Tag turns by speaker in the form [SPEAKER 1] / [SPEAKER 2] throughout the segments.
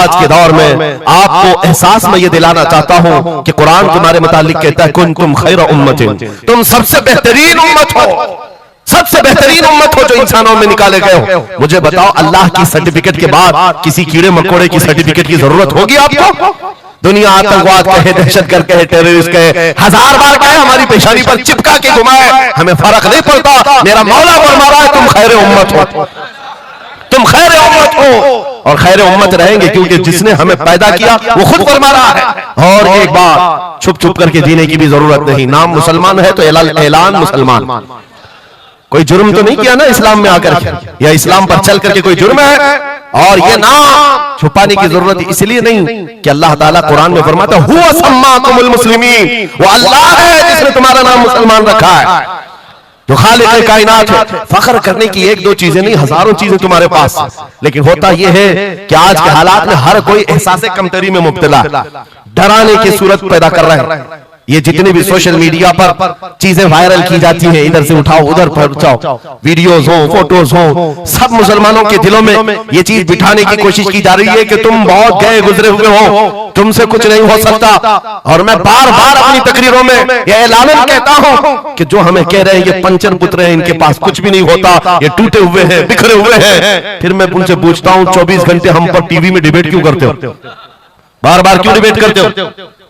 [SPEAKER 1] आज के दौर में आपको एहसास में ये दिलाना चाहता हूं कि कुरान तुम्हारे मुतालिक कहता है कुंतुम खैर उम्मतिन, तुम सबसे बेहतरीन उम्मत हो, सबसे बेहतरीन उम्मत हो जो इंसानों में निकाले गए हो। मुझे बताओ, अल्लाह की सर्टिफिकेट के बाद किसी कीड़े मकोड़े की सर्टिफिकेट की जरूरत होगी आपको? दुनिया आतंकवाद कहे, दहशतगर्द कहे, टेररिस्ट कहे, 1000 बार कहे, हमारी पेशानी पर चिपका के घुमाए, हमें फर्क नहीं पड़ता। मेरा मौला फरमा रहा है तुम खैर उम्मत हो, तुम खैर उम्मत हो और खैर उम्मत रहेंगे, क्योंकि जिसने हमें पैदा किया वो खुद फरमा रहा है। और एक बात, छुप छुप करके जीने की भी जरूरत नहीं। नाम मुसलमान है तो ऐलान मुसलमान। कोई जुर्म तो नहीं किया ना इस्लाम में आकर के, या इस्लाम पर चल करके कोई जुर्म है? और ये नाम छुपाने की जरूरत इसलिए नहीं कि अल्लाह ताला कुरान में फरमाता है हुवा सम्माकुमुल मुस्लिमीन, वो अल्लाह है जिसने तुम्हारा नाम मुसलमान रखा है, जो खालिक कायनात है। फख्र करने की एक दो चीजें नहीं, हजारों चीजें तुम्हारे पास। लेकिन होता यह है कि आज के हालात में हर कोई एहसास कमतरी में मुब्तला, डराने की सूरत पैदा कर रहे हैं। ये जितनी भी सोशल मीडिया पर चीजें वायरल की जाती हैं, इधर से उठाओ उधर पहुंचाओ, वीडियोस हो, फोटोज हो, सब मुसलमानों के दिलों में ये चीज बिठाने की कोशिश की जा रही है कि तुम बहुत गए गुजरे हुए हो, तुमसे कुछ नहीं हो सकता। और मैं बार बार अपनी तकरीरों में यह ऐलान कहता हूं कि जो हमें कह रहे हैं ये पंचर पुत्र हैं, इनके पास कुछ भी नहीं होता, ये टूटे हुए हैं, बिखरे हुए हैं, फिर मैं उनसे पूछता हूं 24 घंटे हम पर टीवी में डिबेट क्यों करते हो? बार बार क्यों डिबेट करते हो?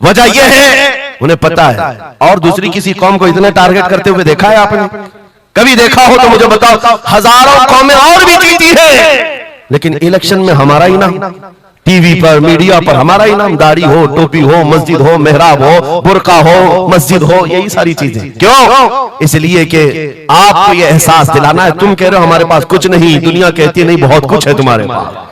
[SPEAKER 1] वजह यह है उन्हें पता है। और दूसरी किसी कौम को इतने टारगेट करते हुए देखा है आपने? कभी देखा हो तो मुझे बताओ। हजारों कौमें और भी जीती हैं, लेकिन इलेक्शन में हमारा ही नाम, टीवी पर मीडिया पर हमारा ही नाम, दाढ़ी हो, टोपी हो, मस्जिद हो, मेहराब हो, बुर्का हो, मस्जिद हो, यही सारी चीजें। क्यों? इसलिए कि आपको यह एहसास दिलाना है। तुम कह रहे हो हमारे पास कुछ नहीं, दुनिया कहती है नहीं बहुत कुछ है तुम्हारे पास,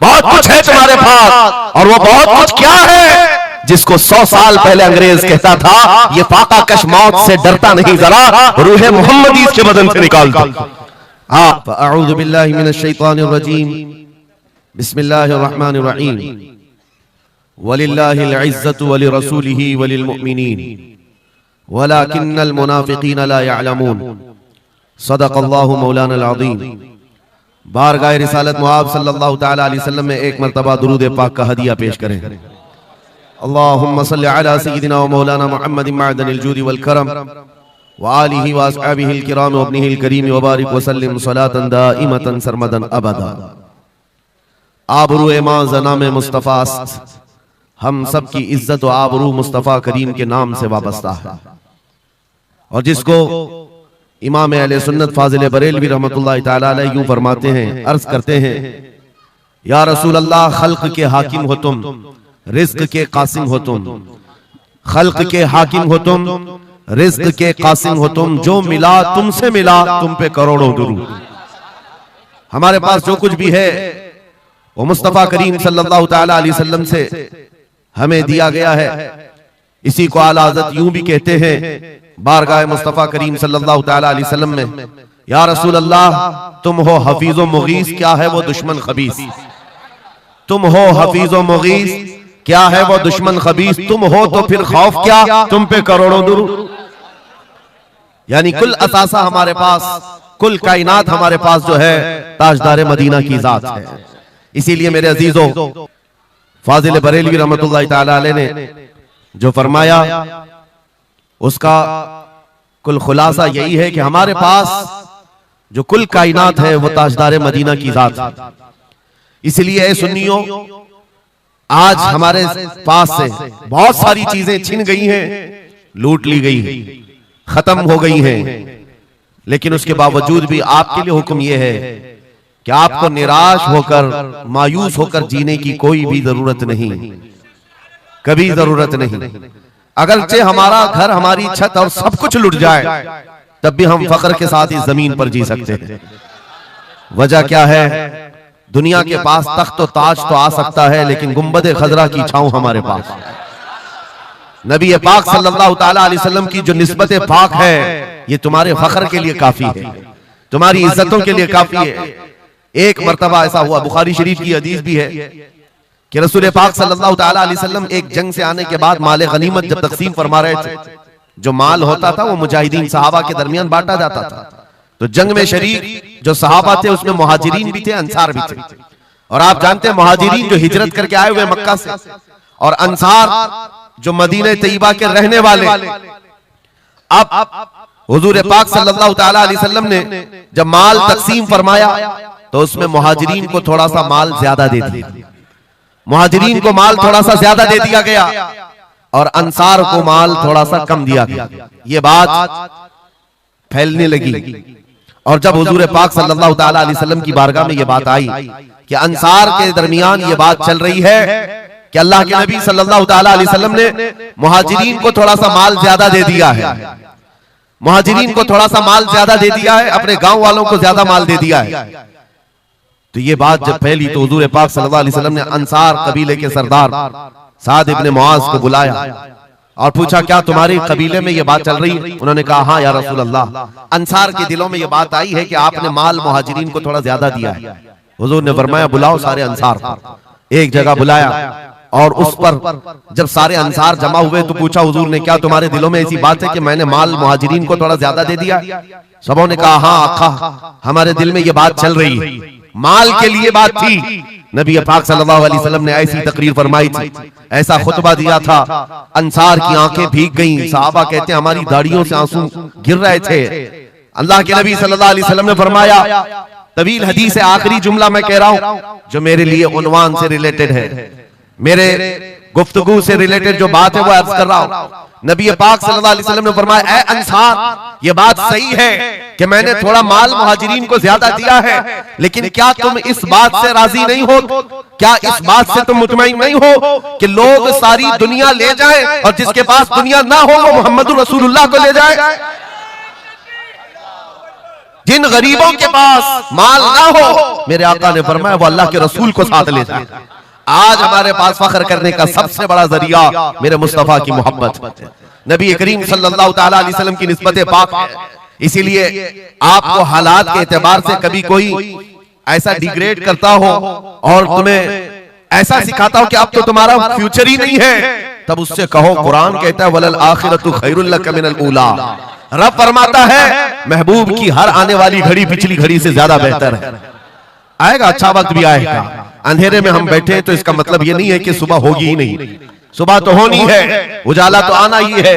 [SPEAKER 1] बहुत कुछ है तुम्हारे पास। और वो बहुत कुछ क्या है जिसको 100 साल पहले अंग्रेज कहता था ये फाका कश मौत से डरता नहीं, जरा रूह मोहम्मदी इसके बदन से निकाल दो। आप अऊज़ु बिल्लाहि मिनश शैतानिर रजीम, बिस्मिल्लाहिर रहमानिर रहीम, वलिल्लाहिल इज्जतु वलिरसूलिही वलिलमुमिनीन वलाकिन्नल मुनाफिकीन ला यअलमून, सदक़ल्लाहु मौलाना अज़ीम। बारगाह रिसालत मुआब सल्लल्लाहु तआला अलैहि वसल्लम में एक मर्तबा दुरूद पाक का हदिया पेश करें। अल्लाहुम्मा सल्लि अला सय्यिदिना व मौलाना मुहम्मदिन मअदनिल जूदि वल करम व आलिहि व अस्हाबिहिल किराम व इब्निहिल करीम व बारिक व सल्लिम सलातन दाइमतन सरमदन अबदा। आबरू माज़ना में मुस्तफ़ास्त, हम सब की इज्जत व आबरू मुस्तफ़ा करीम के नाम से वाबस्ता है। और जिसको इमाम अहले सुन्नत फाजिल बरेलवी रहमतुल्लाह तआला अलैहि यूं फरमाते हैं, अर्ज करते हैं, या रसूल अल्लाह खल्क के हाकिम हो तुम, रिज़्क़ के कासिम हो तुम, खल्क के हाकिम हो तुम, रिज़्क़ के कासिम हो तुम, जो मिला तुमसे मिला तुम पे करोड़ों दुरूद। हमारे पास जो कुछ भी है वो मुस्तफ़ा करीम सल्लल्लाहु तआला अलैहि वसल्लम से हमें दिया गया है। इसी को आला हज़रत यूं भी कहते हैं बारगाह मुस्तफ़ा करीम सल्लल्लाहु तआला अलैहि वसल्लम में, या रसूल अल्लाह तुम हो हफीज़ो मुगीस, क्या है वो दुश्मन खबीस। तुम हो हफीज़ो मुगीस, क्या है वो दुश्मन खबीस। तुम हो तो फिर खौफ क्या, तुम पे करोड़ों दुरूद। यानी कुल असासा हमारे पास, कुल कायनात हमारे पास जो है ताजदार मदीना की जात है। इसीलिए मेरे अजीजों, फाजिल बरेलवी रहमतुल्लाह तआला अलैहि ने जो फरमाया उसका कुल खुलासा यही है कि हमारे पास जो कुल कायनात है वो ताजदार मदीना की जात है। इसलिए ऐ सुन्नियों, आज हमारे पास से बहुत सारी चीजें छिन गई हैं, लूट ली गई हैं, खत्म हो गई हैं, लेकिन उसके बावजूद भी आपके लिए हुक्म यह है कि आपको निराश होकर, मायूस होकर जीने की कोई भी जरूरत नहीं, कभी जरूरत नहीं। अगरचे हमारा घर, हमारी छत और सब कुछ लुट जाए, तब भी हम फख्र के साथ इस जमीन पर जी सकते हैं। वजह क्या है? दुनिया के पास तख्त और ताज तो आ सकता है, लेकिन गुंबद खजरा की छांव हमारे पास। नबी पाक सल्लल्लाहु तआला अलैहि वसल्लम की जो निस्बत पाक है, ये तुम्हारे फख्र के लिए काफी है, तुम्हारी इज्जतों के लिए काफी है। एक मर्तबा ऐसा हुआ, बुखारी शरीफ की हदीस भी है कि रसूल पाक सल्लल्लाहु तआला अलैहि वसल्लम एक जंग से आने के बाद माल गनीमत जब तकसीम फरमा रहे थे, जो माल होता था वो मुजाहिदीन सहाबा के दरमियान बांटा जाता था। तो जंग में शरीक जो सहाबा थे उसमें मुहाजिरीन भी थे, अंसार भी थे। और आप जानते हैं मुहाजिरीन जो हिजरत करके आए हुए मक्का से, और अंसार जो मदीने तैयबा के रहने वाले, अब हुजूर पाक सल्लल्लाहु ताला अलैहि वसल्लम ने जब माल तकसीम फरमाया तो उसमें मुहाजिरीन को थोड़ा सा माल ज्यादा दे दिया, मुहाजिरीन को माल थोड़ा सा ज्यादा दे दिया गया और अंसार को माल थोड़ा सा कम दिया गया। ये बात फैलने लगी और जब हुजूर पाक सल्लल्लाहु ताला अलैहि वसल्लम की बारगाह में ये बात आई कि अंसार के दरमियान ये बात चल रही है कि अल्लाह के नबी सल्लल्लाहु ताला अलैहि वसल्लम ने मुहाजिरीन को थोड़ा सा माल ज्यादा दे दिया है, मुहाजिरीन को थोड़ा सा माल ज्यादा दे दिया है, अपने गांव वालों को ज्यादा माल दे दिया है। तो ये बात जब फैली तो हुजूर पाक सल्लल्लाहु अलैहि वसल्लम ने अंसार कबीले के सरदार साद इब्ने मुआज को बुलाया और पूछा, क्या तुम्हारे कबीले में ये बात चल रही है? उन्होंने कहा, हाँ या रसूल अल्लाह, अंसार के दिलों में ये बात आई है कि आपने माल मुहाजिरीन को थोड़ा ज्यादा दिया है। हुजूर ने फरमाया, बुलाओ सारे अंसार को। एक जगह बुलाया और उस पर जब सारे अंसार जमा हुए तो पूछा हुजूर ने, क्या तुम्हारे दिलों में ऐसी बात है कि मैंने माल मुहाजिरीन को थोड़ा ज्यादा दे दिया? सबों ने कहा, हाँ आका, हमारे दिल में ये बात चल रही है। माल के लिए बात थी। नबी पाक सल्लल्लाहु अलैहि वसल्लम ने ऐसी तकरीर फरमाई थी, ऐसा खुतबा दिया था, अंसार की आंखें भीग गईं। सहाबा कहते हैं हमारी दाढ़ियों से आंसू गिर रहे थे। अल्लाह के नबी सल्लल्लाहु अलैहि वसल्लम ने फरमाया, तवील हदीस है, आखिरी जुमला मैं कह रहा हूं जो मेरे लिए उन्वान से रिलेटेड है, मेरे गुफ्तगू से रिलेटेड जो बात है वो अर्ज कर रहा हूं। नबी पाक सल्लल्लाहु अलैहि वसल्लम ने फरमाया, ए अंसार, ये बात सही है कि मैंने थोड़ा माल मुहाजिरीन को ज्यादा दिया है, लेकिन क्या तुम इस बात से राजी नहीं हो? क्या इस बात से तुम मुतमईन नहीं हो कि लोग सारी दुनिया ले जाएं और जिसके पास दुनिया ना हो वो मोहम्मद रसूलुल्लाह को ले जाए? जिन गरीबों के पास माल ना हो, मेरे आका ने फरमाया, वो अल्लाह के रसूल को साथ ले जाए। आज हमारे पास फख्र करने का सबसे बड़ा जरिया मेरे मुस्तफा की मोहब्बत, नबी करीम सल्लल्लाहु ताला अलैहि वसल्लम की निस्बत पाक है। इसीलिए आपको हालात के एतबार से कभी कोई ऐसा डिग्रेड करता हो और तुम्हें ऐसा सिखाता हो कि अब तो तुम्हारा फ्यूचर ही नहीं है, तब उससे कहो, कुरान कहता है, वलल आखिरतु खैरुल लक मिनल ऊला। रब फरमाता है, महबूब की हर आने वाली घड़ी पिछली घड़ी से ज्यादा बेहतर है। आएगा, अच्छा वक्त भी आएगा। अंधेरे में हम बैठे तो इसका मतलब ये नहीं है कि सुबह होगी ही नहीं, सुबह तो होनी है, उजाला तो आना ही है।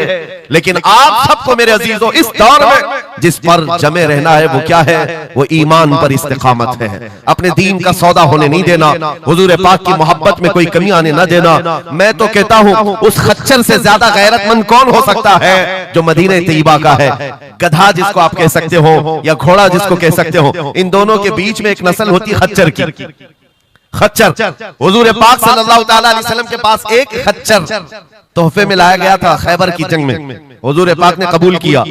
[SPEAKER 1] लेकिन आप सबको मेरे अजीजों इस दौर में जिस पर जमे रहना है वो क्या है? वो ईमान पर इस्तिकामत है। अपने दीन का सौदा होने नहीं देना, हुजूर पाक की मोहब्बत में कोई कमी आने न देना। मैं तो कहता हूं उस खच्चर से ज्यादा गैरतमंद कौन हो सकता है जो मदीने तैयबा का है? गधा जिसको आप कह सकते हो या घोड़ा जिसको कह सकते हो, इन दोनों के बीच में एक नस्ल होती है खच्चर की। खच्चर, हुजूर पाक सल्लल्लाहु ताला अलैहि वसल्लम के पास एक खच्चर तोहफे में लाया गया था खैबर की जंग में। हुजूर पाक ने कबूल किया।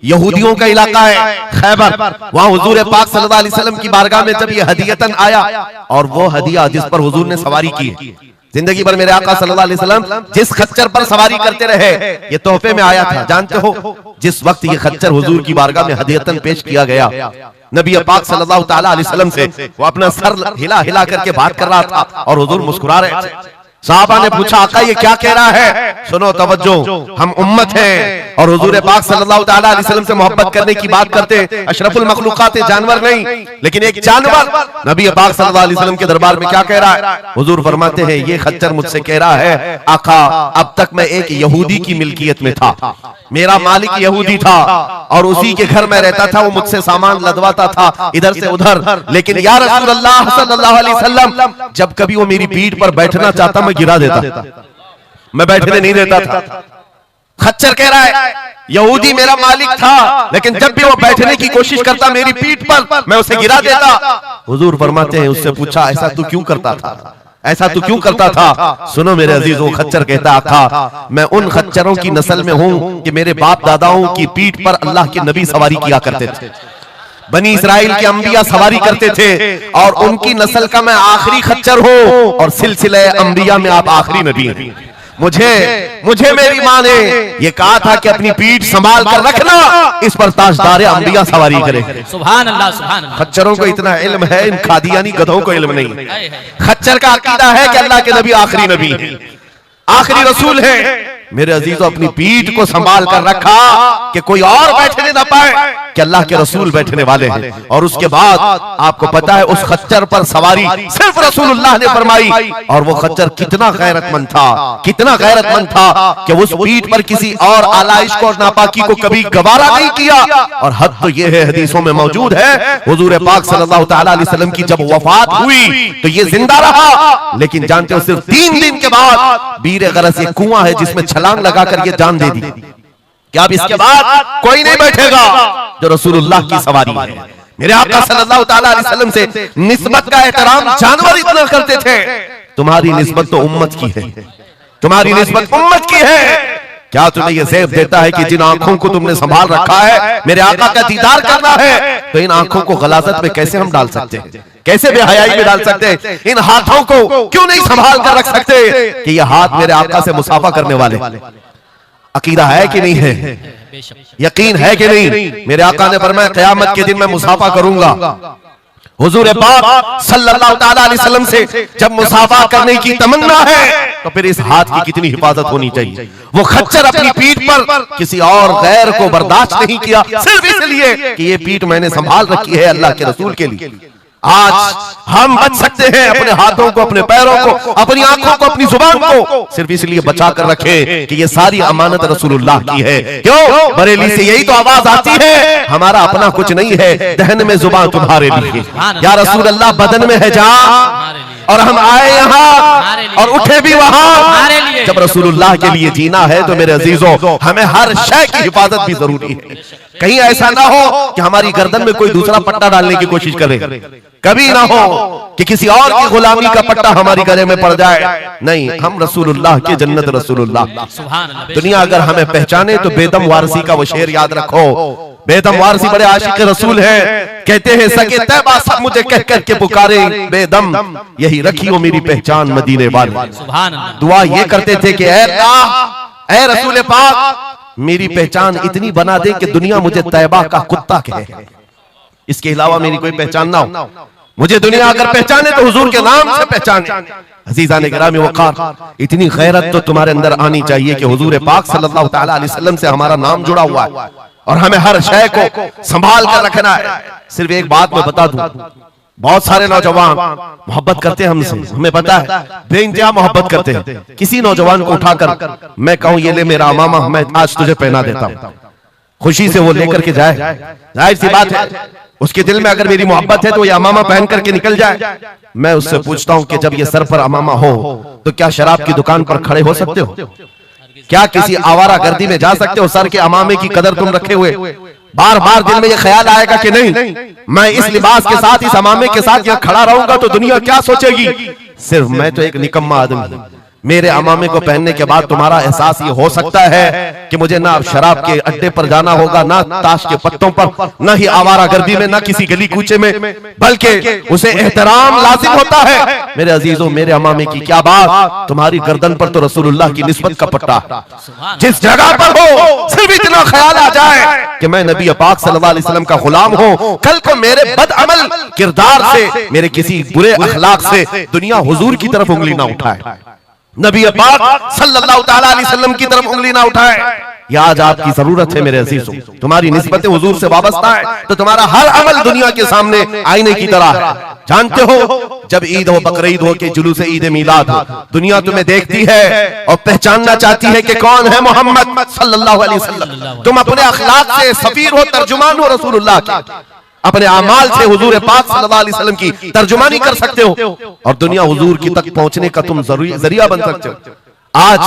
[SPEAKER 1] यहूदियों का इलाका है खैबर, वहां हुजूर पाक सल्लल्लाहु अलैहि वसल्लम की बारगाह में जब ये हदियतन आया, और वो हदिया जिस पर हुजूर ने सवारी की, जिंदगी भर मेरे आका सल्लल्लाहु अलैहि वसल्लम जिस खच्चर पर सवारी करते रहे, ये तोहफे में आया था। जानते हो, जिस वक्त ये खच्चर हुजूर की बारगाह में हदियतन पेश किया गया, नबी पाक सल्लल्लाहु ताला अलैहि वसल्लम से वो अपना सर हिला हिला करके बात कर रहा था और हुजूर मुस्कुरा रहे थे। साहबा ने पूछा, आका ये क्या कह रहा है? सुनो, तवज्जो, हम उम्मत हैं और हुजूर पाक सल्लल्लाहु ताला अलैहि वसल्लम से मोहब्बत करने की बात करते, अशरफुल मखलूकात जानवर नहीं, लेकिन एक जानवर नबी पाक सल्लल्लाहु अलैहि वसल्लम के दरबार में क्या कह रहा है? हुजूर फरमाते हैं, ये खच्चर मुझसे कह रहा है, आका अब तक मैं एक यहूदी की मिल्कियत में था, मेरा मालिक यहूदी था और उसी के घर में रहता था, वो मुझसे सामान लदवाता था इधर से उधर, लेकिन या रसूल अल्लाह सल्लल्लाहु अलैहि वसल्लम, जब कभी वो मेरी पीठ पर बैठना चाहता मैं गिरा देता, मैं बैठने नहीं देता था। खच्चर कह रहा है, यहूदी मेरा मालिक था, लेकिन जब भी वो बैठने की कोशिश करता मेरी पीठ पर, मैं उसे गिरा देता। हुजूर फरमाते हैं, उससे पूछा, ऐसा तू क्यों करता था? ऐसा तू क्यों करता था? सुनो मेरे अजीजों, खच्चर कहता, आका मैं उन खच्चरों की नस्ल में हूं कि मेरे बाप दादाओं की पीठ पर अल्लाह के नबी सवारी किया करते थे, बनी इसराइल के अंबिया सवारी करते थे, और उनकी नस्ल का मैं आखिरी खच्चर हूं और सिलसिले अंबिया में आप आखिरी नबी हैं। मुझे मेरी माँ ने ये कहा था कि अपनी पीठ संभाल कर रखना, इस पर ताजदार अंबिया सवारी करे।
[SPEAKER 2] सुभान अल्लाह, सुभान अल्लाह।
[SPEAKER 1] खच्चरों को इतना इल्म है, इन कादियानी गधों को इल्म नहीं। खच्चर का अकीदा है कि अल्लाह के नबी आखिरी नबी है, आखिरी रसूल है। मेरे अजीजों, अपनी पीठ को संभाल कर रखा कि कोई और बैठने ना पाए। कि अल्लाह के रसूल बैठने वाले हैं। और उसके बाद आपको पता है उस खच्चर पर सवारी सिर्फ रसूलुल्लाह ने फरमाई, और वो खच्चर कितना गैरतमंद था, कितना गैरतमंद था कि उस पीठ पर किसी और आलाइश को और नापाकी को कभी गवारा नहीं किया। और हद तो ये है, हदीसों में मौजूद है, हुजूर पाक सल्लल्लाहु तआला अलैहि वसल्लम की जब वफात हुई तो ये जिंदा रहा, लेकिन जानते हो सिर्फ 3 दिन के बाद बीर गरस एक कुआं है जिसमें छलांग लगाकर ये जान दे दी कि अब इसके बाद कोई नहीं बैठेगा जो रसूलुल्लाह की सवारी है। मेरे आका सल्लल्लाहु तआला अलैहि वसल्लम से निस्बत का एहतराम जानवर इतना करते थे, तुम्हारी निस्बत तो उम्मत की है, तुम्हारी निस्बत उम्मत की है। क्या तुम्हें यह ज़ेब देता है कि जिन आंखों को तुमने संभाल रखा है, मेरे आका का दीदार करना है, तो इन आंखों को गलाजत में कैसे हम डाल सकते हैं, कैसे बेहयाई में डाल सकते हैं? इन हाथों को क्यों नहीं संभाल कर रख सकते कि ये हाथ मेरे आका से मुसाफा करने वाले? अकीदा है कि नहीं है, यकीन है कि नहीं? मेरे आका ने फरमाया क़यामत के दिन मैं मुसाफा करूंगा। हुजूर पाक सल्लल्लाहु तआला अलैहि वसल्लम से जब मुसाफा करने की तमन्ना है तो फिर इस हाथ की कितनी हिफाजत होनी चाहिए। वो खच्चर अपनी पीठ पर किसी और गैर को बर्दाश्त नहीं किया, सिर्फ इसलिए कि ये पीठ मैंने संभाल रखी है अल्लाह के रसूल के लिए। आज हम बच सकते हैं अपने हाथों को, अपने पैरों को, अपनी आंखों को, अपनी जुबान को सिर्फ इसलिए बचा कर रखें कि ये सारी अमानत रसूलुल्लाह की है। क्यों? बरेली से यही तो आवाज आती है, हमारा अपना कुछ नहीं है, दहन में जुबान तुम्हारे लिए। या रसूल अल्लाह बदन में है जान, और हम आए यहाँ और उठे भी वहां। जब रसूलुल्लाह के लिए जीना है तो मेरे अजीजों हमें हर शय की हिफाजत भी जरूरी है। कहीं ऐसा ना हो कि हमारी गर्दन में कोई दूसरा पट्टा डालने की कोशिश करे, कभी ना हो कि किसी और की गुलामी का पट्टा हमारी गले में पड़ जाए। नहीं, हम रसूलुल्लाह के जन्नत रसूलुल्लाह। दुनिया अगर हमें पहचाने तो बेदम वारसी का वो शेर याद रखो। बेदम वारसी बड़े आशिक रसूल हैं, कहते हैं सके तैबा सब मुझे कह कर के पुकारे बेदम, यही रखी हो मेरी पहचान मदीने वाले। दुआ ये करते थे कि ऐ अल्लाह, ऐ रसूल पाक, मेरी पहचान इतनी बना दे कि दुनिया मुझे तैबा का कुत्ता कहे, इसके अलावा मेरी कोई पहचान ना हो। मुझे दुनिया अगर पहचाने तो हुजूर के नाम से पहचाने। अजीज़ान गिरामी वक़ार, इतनी गैरत तो तुम्हारे अंदर आनी चाहिए कि हुजूर पाक सल्लल्लाहु तआला अलैहि वसल्लम से हमारा नाम जुड़ा हुआ है और हमें हर शय को संभाल कर रखना है। सिर्फ एक बात मैं बता दूं, बहुत सारे नौजवान मोहब्बत करते हैं हमसे, हमें पता है, बेइंतहा मोहब्बत करते हैं। किसी नौजवान को उठाकर मैं कहूं ये ले मेरा अमामा, मैं आज तुझे पहना देता हूं, खुशी से वो लेकर के जाए, जाहिर सी बात है उसके दिल में अगर मेरी मोहब्बत है तो ये अमामा पहन करके निकल जाए। मैं उससे पूछता हूं कि जब ये सर पर अमामा हो तो क्या शराब की दुकान पर खड़े हो सकते हो? क्या किसी आवारा गर्दी में जा सकते हो सर के अमामे की कदर तुम रखे हुए? बार बार दिल में ये ख्याल आएगा कि नहीं, मैं इस लिबास के साथ, इस अमामे के साथ यहाँ खड़ा रहूंगा तो दुनिया क्या सोचेगी? सिर्फ मैं तो एक निकम्मा आदमी, मेरे अमामे को पहनने के बाद तुम्हारा एहसास ये हो सकता है कि मुझे ना शराब के अड्डे पर जाना होगा, ना ताश के पत्तों पर, ना ही आवारा गर्दी में, ना किसी गली कूचे में, बल्कि उसे एहतराम लाजिम होता है। मेरे अजीजों, मेरे अमामे की क्या बात, तुम्हारी गर्दन पर तो रसूलुल्लाह की निस्बत का पट्टा। जिस जगह पर हो सिर्फ इतना ख्याल आ जाए कि मैं नबी पाक सल्लल्लाहु अलैहि वसल्लम का गुलाम हूं, कल को मेरे बदअमल किरदार से, मेरे किसी बुरे अखलाक से दुनिया हुजूर की तरफ उंगली ना उठाए, नबी पाक सल्लल्लाहु तआला अलैहि वसल्लम की तरफ उंगली ना उठाए। ये आज आपकी जरूरत है मेरे अजीजों, तुम्हारी निस्बत हुजूर से वाबस्ता है तो तुम्हारा हर अमल दुनिया के सामने आईने की तरह है। जानते हो, जब ईद हो, बकरीद हो के जुलूस ईद मिलाद हो, दुनिया तुम्हें देखती है और पहचानना चाहती है कि कौन है मोहम्मद सल्लल्लाहु अलैहि वसल्लम। तुम अपने अखलाक से सफीर हो, तर्जुमान हो रसूलुल्लाह के, अपने अमाल से हुजूर पाक सल्लल्लाहु अलैहि वसल्लम की तर्जुमानी कर सकते हो और दुनिया हुजूर की तक पहुंचने का तुम जरिया बन सकते हो। आज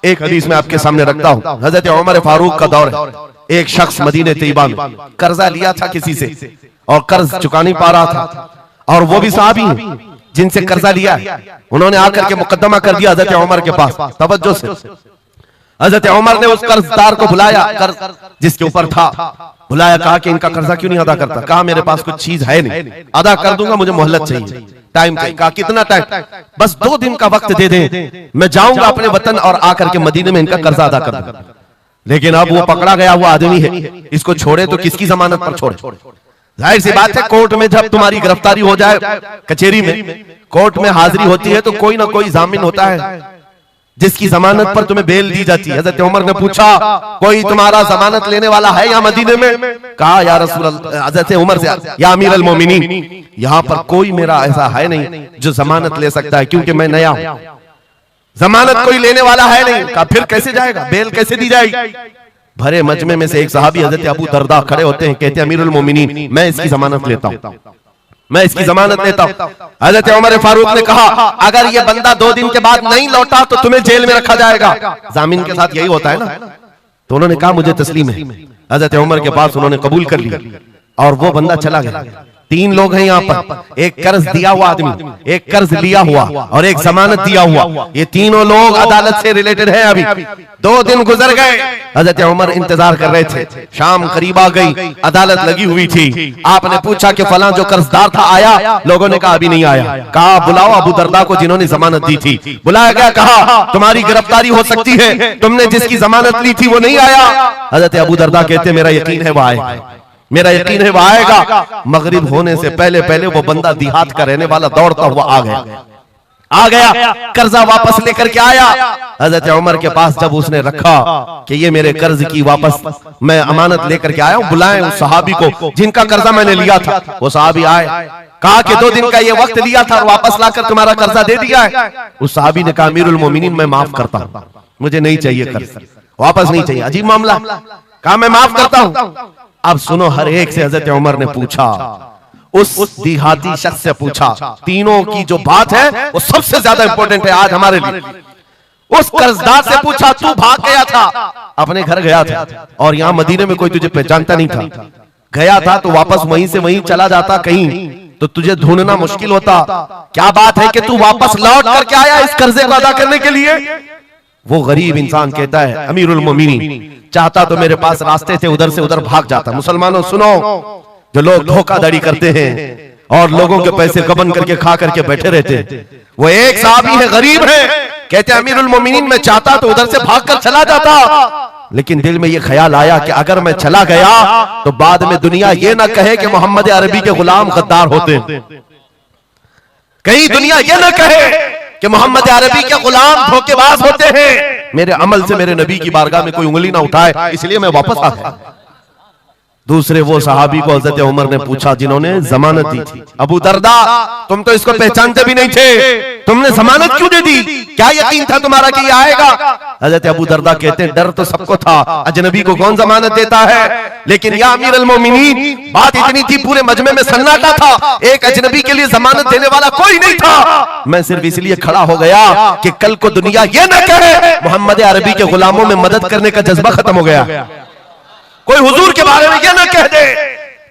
[SPEAKER 1] एक हदीस में आपके सामने रखता हूं, हजरत उमर फारूक का दौर है। एक शख्स मदीने तैयबा में कर्जा लिया था किसी से और कर्ज चुका नहीं पा रहा था, और वो भी सहाबी हैं जिनसे कर्जा लिया है। उन्होंने आकर के मुकद्दमा कर दिया हजरत उमर के पास। तवज्जो से, हजरत उमर ने उस कर्जदार को बुलाया, कर्ज जिसके ऊपर था, बुलाया, कहा कि इनका कर्जा क्यों नहीं अदा करता? कहा मेरे पास कुछ चीज है नहीं, अदा कर दूंगा, मुझे मोहलत चाहिए, टाइम चाहिए। कहा कितना टाइम? बस 2 दिन का वक्त दे दें, मैं जाऊंगा अपने वतन और आकर के मदीने में इनका कर्जा अदा कर दूंगा। लेकिन अब वो पकड़ा गया हुआ आदमी है, इसको छोड़े तो किसकी जमानत पर छोड़े? जाहिर सी बात है, कोर्ट में जब तुम्हारी गिरफ्तारी हो जाए, कचहरी में कोर्ट में हाजिरी होती है तो कोई ना कोई जामिन होता है, जिसकी जमानत पर तुम्हें बेल दी जाती है। हजरत उमर ने पूछा, कोई तुम्हारा जमानत लेने वाला है या मदीने में? कहा या रसूल अल्लाह, हजरत उमर से, या अमीर अल मोमिनीन, यहाँ पर कोई मेरा ऐसा है नहीं जो जमानत ले सकता है, क्योंकि मैं नया हूं, जमानत कोई लेने वाला है नहीं। कहा फिर कैसे जाएगा, बेल कैसे दी जाएगी? भरे मजमे में से एक सहाबी हजरत अबू दरदा खड़े होते हैं, कहते हैं अमीरुल मोमिनीन, मैं इसकी जमानत लेता हूं, मैं इसकी जमानत लेता हूं। हजरत उमर फारूक ने कहा, अगर ये बंदा 2 दिन के बाद नहीं लौटा तो तुम्हें जेल में रखा जाएगा। जामीन के साथ यही होता है ना। तो उन्होंने कहा मुझे तस्लीम है। हजरत उमर के पास उन्होंने कबूल कर लिया और वो बंदा चला गया। 3 लोग हैं यहाँ पर, एक कर्ज दिया हुआ आदमी, एक कर्ज लिया हुआ और एक जमानत दिया हुआ। ये तीनों लोग अदालत से रिलेटेड हैं। अभी 2 दिन गुजर गए, हजरत उमर इंतजार कर रहे थे। शाम करीब आ गई, अदालत लगी हुई थी। आपने पूछा कि फलां जो कर्जदार था आया? लोगों ने कहा अभी नहीं आया। कहा बुलाओ अबू दरदा को जिन्होंने जमानत दी थी। बुलाया गया, कहा तुम्हारी गिरफ्तारी हो सकती है, तुमने जिसकी जमानत ली थी वो नहीं आया। हजरत अबू दरदा कहते मेरा यकीन है वो आएगा, मेरा यकीन है वो आएगा। मगरिब होने से पहले पहले वो बंदा देहात का रहने वाला दौड़ता हुआ आ गया, कर्जा वापस लेकर के आया। हजरत उमर के पास जब उसने रखा कि ये मेरे कर्ज की वापस मैं अमानत लेकर के आया हूं, बुलाएं उस सहाबी को जिनका कर्जा मैंने लिया था। वो सहाबी आए, कहा कि 2 दिन का ये वक्त लिया था और वापस लाकर तुम्हारा कर्जा दे दिया है। उस सहाबी ने कहा अमीरुल मोमिनीन मैं माफ करता हूं, मुझे नहीं चाहिए कर्ज, वापस नहीं चाहिए। अजीब मामला। कहा मैं माफ करता हूं। अब सुनो, हर एक से हजरत उमर ने पूछा, उस देहाती शख्स से पूछा, तीनों की जो बात है वो सबसे ज्यादा इंपॉर्टेंट है आज हमारे लिए। उस कर्जदार से पूछा, तू भाग गया था, अपने घर गया था और यहाँ मदीने में कोई तुझे पहचानता नहीं था, गया था तो वापस वहीं से वहीं चला जाता कहीं तो तुझे ढूंढना मुश्किल होता। क्या बात है कि तू वापस लौट करके आया इस कर्जे को अदा करने के लिए? वो गरीब इंसान कहता है अमीरुल मोमिनीन, चाहता तो मेरे पास रास्ते थे, उधर से उधर भाग जाता। मुसलमानों सुनो, जो लोग धोखाधड़ी करते हैं और लोगों के पैसे गबन करके खा करके बैठे रहते हैं, वो एक सहाबी है, गरीब है, कहते हैं अमीरुल मोमिनीन मैं चाहता तो उधर से भागकर चला जाता, लेकिन दिल में ये ख्याल आया कि अगर मैं चला गया तो बाद में दुनिया ये ना कहे कि मोहम्मद अरबी के गुलाम गद्दार होते हैं, कहीं दुनिया ये ना कहे कि मोहम्मद अरबी के गुलाम धोखेबाज होते हैं। मेरे अमल से मेरे नबी की बारगाह में कोई उंगली ना उठाए, इसलिए मैं वापस आ गया। दूसरे वो सहाबी को हजरत उमर ने पूछा जिन्होंने जमानत दी थी, अबू दरदा तुम तो इसको पहचानते भी नहीं थे, तुमने जमानत क्यों दे दी? क्या यकीन था तुम्हारा कि ये आएगा? हजरत अबू दरदा कहते हैं डर तो सबको था, अजनबी को कौन जमानत देता है, लेकिन या अमीर अल मोमिनीन बात इतनी थी पूरे मजमे में सन्नाटा था, एक अजनबी के लिए जमानत देने वाला कोई नहीं था। मैं सिर्फ इसलिए खड़ा हो गया कि कल को दुनिया ये न कहे मोहम्मद अरबी के गुलामों में मदद करने का जज्बा खत्म हो गया, कोई हुजूर के बारे में ये ना कह दे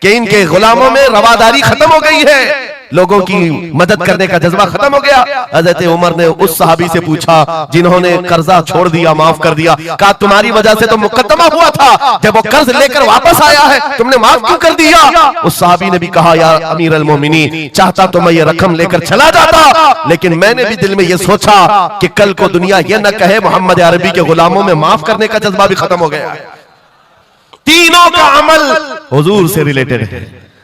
[SPEAKER 1] कि इनके गुलामों में रवादारी खत्म हो गई है, लोगों की मदद करने का जज्बा खत्म हो गया। हजरत उमर ने उस सहाबी से पूछा जिन्होंने कर्जा छोड़ दिया, माफ कर दिया, कहा तुम्हारी वजह से तो मुकद्दमा हुआ था, जब वो कर्ज लेकर वापस आया है तुमने माफ क्यों कर दिया? उस सहाबी ने भी कहा या अमीर अल मोमिनीन चाहता तो मैं ये रकम लेकर चला जाता, लेकिन मैंने भी दिल में ये सोचा कि कल को दुनिया ये न कहे मोहम्मद अरबी के गुलामों में माफ करने का जज्बा भी खत्म हो गया है। तीनों का अमल हुजूर से रिलेटेड है,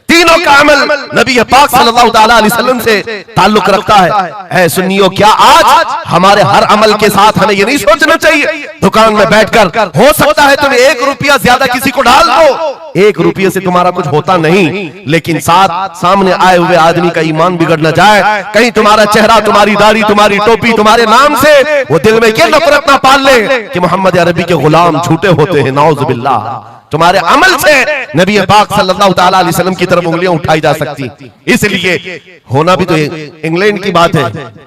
[SPEAKER 1] तीनों का अमल नबी पाक सल्लल्लाहु अलैहि वसल्लम से ताल्लुक रखता है। सुन्नियों क्या आज हमारे हर अमल के साथ हमें ये नहीं सोचना चाहिए दुकान में बैठकर हो सकता है तुम 1 रुपया ज्यादा किसी को डाल दो, 1 रुपये से तुम्हारा कुछ होता नहीं, लेकिन साथ सामने आए हुए आदमी का ईमान बिगड़ न जाए, कहीं तुम्हारा चेहरा, तुम्हारी दाढ़ी, तुम्हारी टोपी, तुम्हारे नाम से वो दिल में ये नफरत ना पाल ले कि मोहम्मद अरबी के गुलाम झूठे होते हैं, नाउज़ बिल्लाह। तुम्हारे अमल से नबी पाक सल्लल्लाहु अलैहि वसल्लम की तरफ उंगलियां उठाई जा सकती, इसलिए होना भी तो इंग्लैंड की बात है,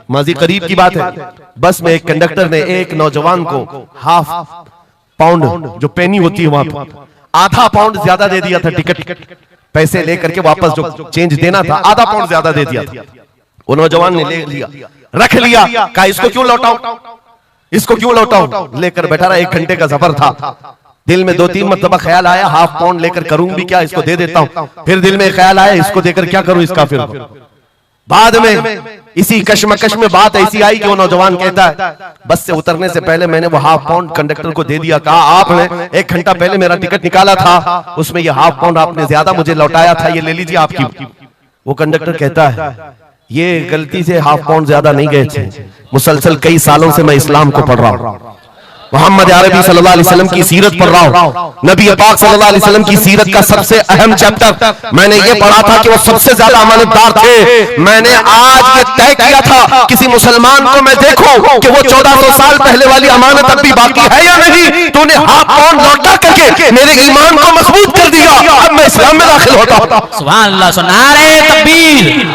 [SPEAKER 1] माजी करीब की बात है। बस में एक कंडक्टर ने एक नौजवान को ½ पाउंड जो पेनी होती है वहां पर ½ पाउंड ज्यादा दे दिया था, टिकट पैसे लेकर के वापस जो चेंज देना था ½ पाउंड ज्यादा दे दिया था। वो नौजवान ने ले लिया, रख लिया, कहा इसको क्यों लौटाऊं, इसको क्यों लौटाऊं, लेकर बैठा रहा। 1 घंटे का सफर था, दिल में 2-3 मरतबा ख्याल आया ½ पाउंड लेकर करूं भी क्या, इसको दे देता हूं, फिर दिल में ख्याल आया इसको देकर क्या करूं इसका, फिर बाद में इसी कश्मकश में बात ऐसी आई कि वो नौजवान कहता है बस से उतरने से पहले मैंने वो ½ पाउंड कंडक्टर को दे दिया, कहा आपने 1 घंटा पहले मेरा टिकट निकाला था, उसमें ये ½ पाउंड आपने ज्यादा मुझे लौटाया था, ये ले लीजिए आपकी। वो कंडक्टर कहता है ये गलती से हाफ पाउंड ज्यादा नहीं गए थे। मुसलसल कई सालों से मैं इस्लाम को पढ़ रहा हूं, मोहम्मद अरबी सल्लल्लाहु अलैहि वसल्लम की सीरत पढ़ रहा हूं। नबी पाक सल्लल्लाहु अलैहि वसल्लम की सीरत का सबसे अहम चैप्टर मैंने ये पढ़ा था कि वो सबसे ज्यादा अमानतदार थे। मैंने आज ये तय किया था किसी मुसलमान को मैं देखूं कि वो 1400 साल पहले वाली अमानत अब भी बाकी है या नहीं, तो उन्हें हाफ पाउंड लौटा करके मेरे ईमान को मजबूत कर दिया, अब मैं इस्लाम में दाखिल होता हूं।
[SPEAKER 2] सुभान अल्लाह। नारे तकबीर,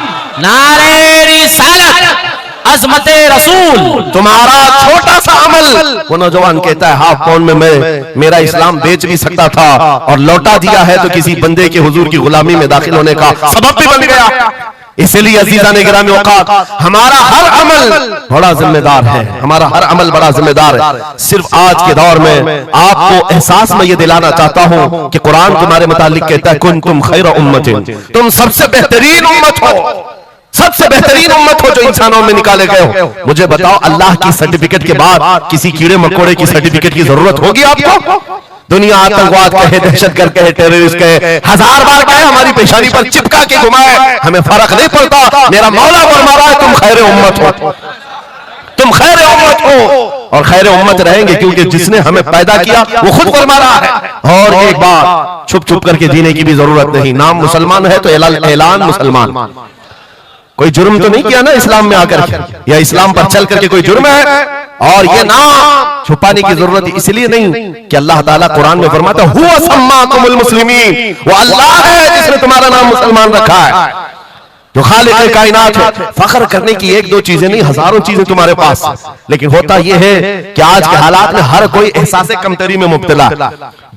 [SPEAKER 2] नारे रिसालत, अज़मते रसूल।
[SPEAKER 1] तुम्हारा छोटा सा अमल, वो नौजवान कहता है हाफ पाउंड में मैं मेरा इस्लाम बेच भी सकता था और लौटा दिया है तो किसी बंदे के हुजूर की गुलामी में दाखिल होने का सबब भी बन गया। इसलिए अजीज़ान गिरामी औकात, हमारा हर अमल बड़ा जिम्मेदार है, हमारा हर अमल बड़ा जिम्मेदार है। सिर्फ आज के दौर में आपको एहसास में ये दिलाना चाहता हूं कि कुरान तुम्हारे मुतालिक कहता है कुंतुम खैर उम्मतिन, तुम सबसे बेहतरीन उम्मत हो, सबसे बेहतरीन उम्मत हो जो इंसानों में निकाले गए हो। मुझे बताओ अल्लाह की सर्टिफिकेट के बाद किसी कीड़े मकोड़े की सर्टिफिकेट की जरूरत होगी आपको? दुनिया आतंकवाद कहे, दहशतगर्द कहे, टेररिस्ट कहे, हजार बार कहे, हमारी पेशानी पर चिपका के घुमाए, हमें फर्क नहीं पड़ता। मेरा मौला फरमा है तुम खैर उम्मत हो, तुम खैर उम्मत हो और खैर उम्मत रहेंगे क्योंकि जिसने हमें पैदा किया वो खुद फरमा रहा है। और एक बात, छुप छुप करके जीने की भी जरूरत नहीं। नाम मुसलमान है तो ऐलान मुसलमान, कोई जुर्म तो नहीं किया ना इस्लाम में आकर के, या इस्लाम पर चल करके कोई जुर्म है। और ये नाम छुपाने की जरूरत इसलिए नहीं कि अल्लाह ताला कुरान में फरमाता है हुवा सम्माकुमुल मुस्लिमीन, वो अल्लाह है जिसने तुम्हारा नाम मुसलमान रखा है, जो खालिक कायनात है। फख्र करने की एक दो चीजें नहीं, हजारों चीजें तुम्हारे पास। लेकिन होता यह है कि आज के हालात में हर कोई एहसास कमतरी में मुब्तला,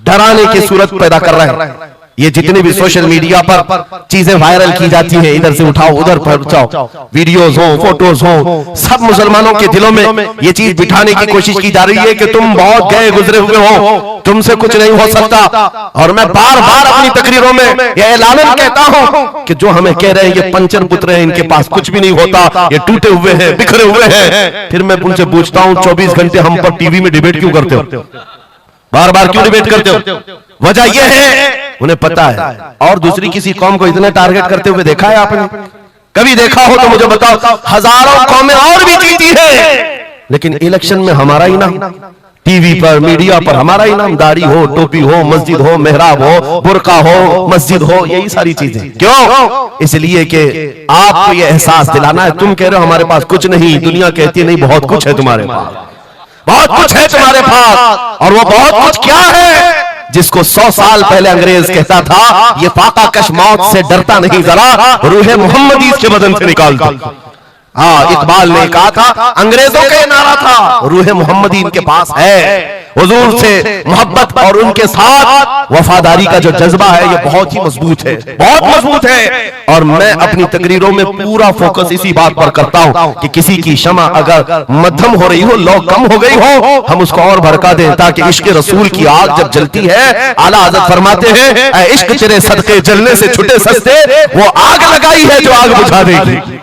[SPEAKER 1] डराने की सूरत पैदा कर रहा है। ये जितने भी सोशल मीडिया पर चीजें वायरल की जाती हैं, इधर से उठाओ उधर पहुंचाओ, वीडियोस हो, फोटोज हो, सब मुसलमानों के दिलों में ये चीज बिठाने की कोशिश की जा रही है कि तुम बहुत गए गुजरे हुए हो, तुमसे कुछ नहीं हो सकता। और मैं बार बार अपनी तकरीरों में यह ऐलान कहता हूं कि जो हमें कह रहे हैं ये पंचर पुत्र हैं, इनके पास कुछ भी नहीं होता, ये टूटे हुए हैं, बिखरे हुए हैं। फिर मैं उनसे पूछता हूं 24 घंटे हम पर टीवी में डिबेट क्यों करते हो, बार बार क्यों डिबेट करते हो? वजह यह है उन्हें पता है। और दूसरी किसी कौम को इतने टारगेट करते हुए देखा है आपने? कभी देखा हो तो मुझे बताओ। हजारों कौमें और भी जीती है, लेकिन इलेक्शन में हमारा ही नाम, टीवी पर मीडिया पर हमारा ही नाम, दाढ़ी हो, टोपी हो, मस्जिद हो, मेहराब हो, बुर्का हो, मस्जिद हो, यही सारी चीजें। क्यों? इसलिए कि आपको यह एहसास दिलाना है। तुम कह रहे हो हमारे पास कुछ नहीं, दुनिया कहती है नहीं बहुत कुछ है तुम्हारे पास, बहुत कुछ है तुम्हारे पास। और वो बहुत कुछ क्या है जिसको 100 साल पहले अंग्रेज कहता था ये फाका कश मौत से डरता नहीं, जरा रूहे मोहम्मदी इसके बदन से निकालता। हाँ, इकबाल ने कहा था, अंग्रेजों का ये नारा था, रूहे मोहम्मदी इनके पास है। हुजूर से मोहब्बत और उनके साथ वफादारी का जो जज्बा है ये बहुत ही मजबूत है, बहुत मजबूत है। और मैं अपनी तकरीरों में पूरा फोकस इसी बात पर करता हूं कि किसी की शमा अगर मध्यम हो रही हो, लौ कम हो गई हो, हम उसको और भड़का दें, ताकि इश्क रसूल की आग जब जलती है, आला हज़रत फरमाते हैं ऐ इश्क तेरे सदके जलने से छुटे सस्ते, वो आग लगाई है जो आग बुझा देगी,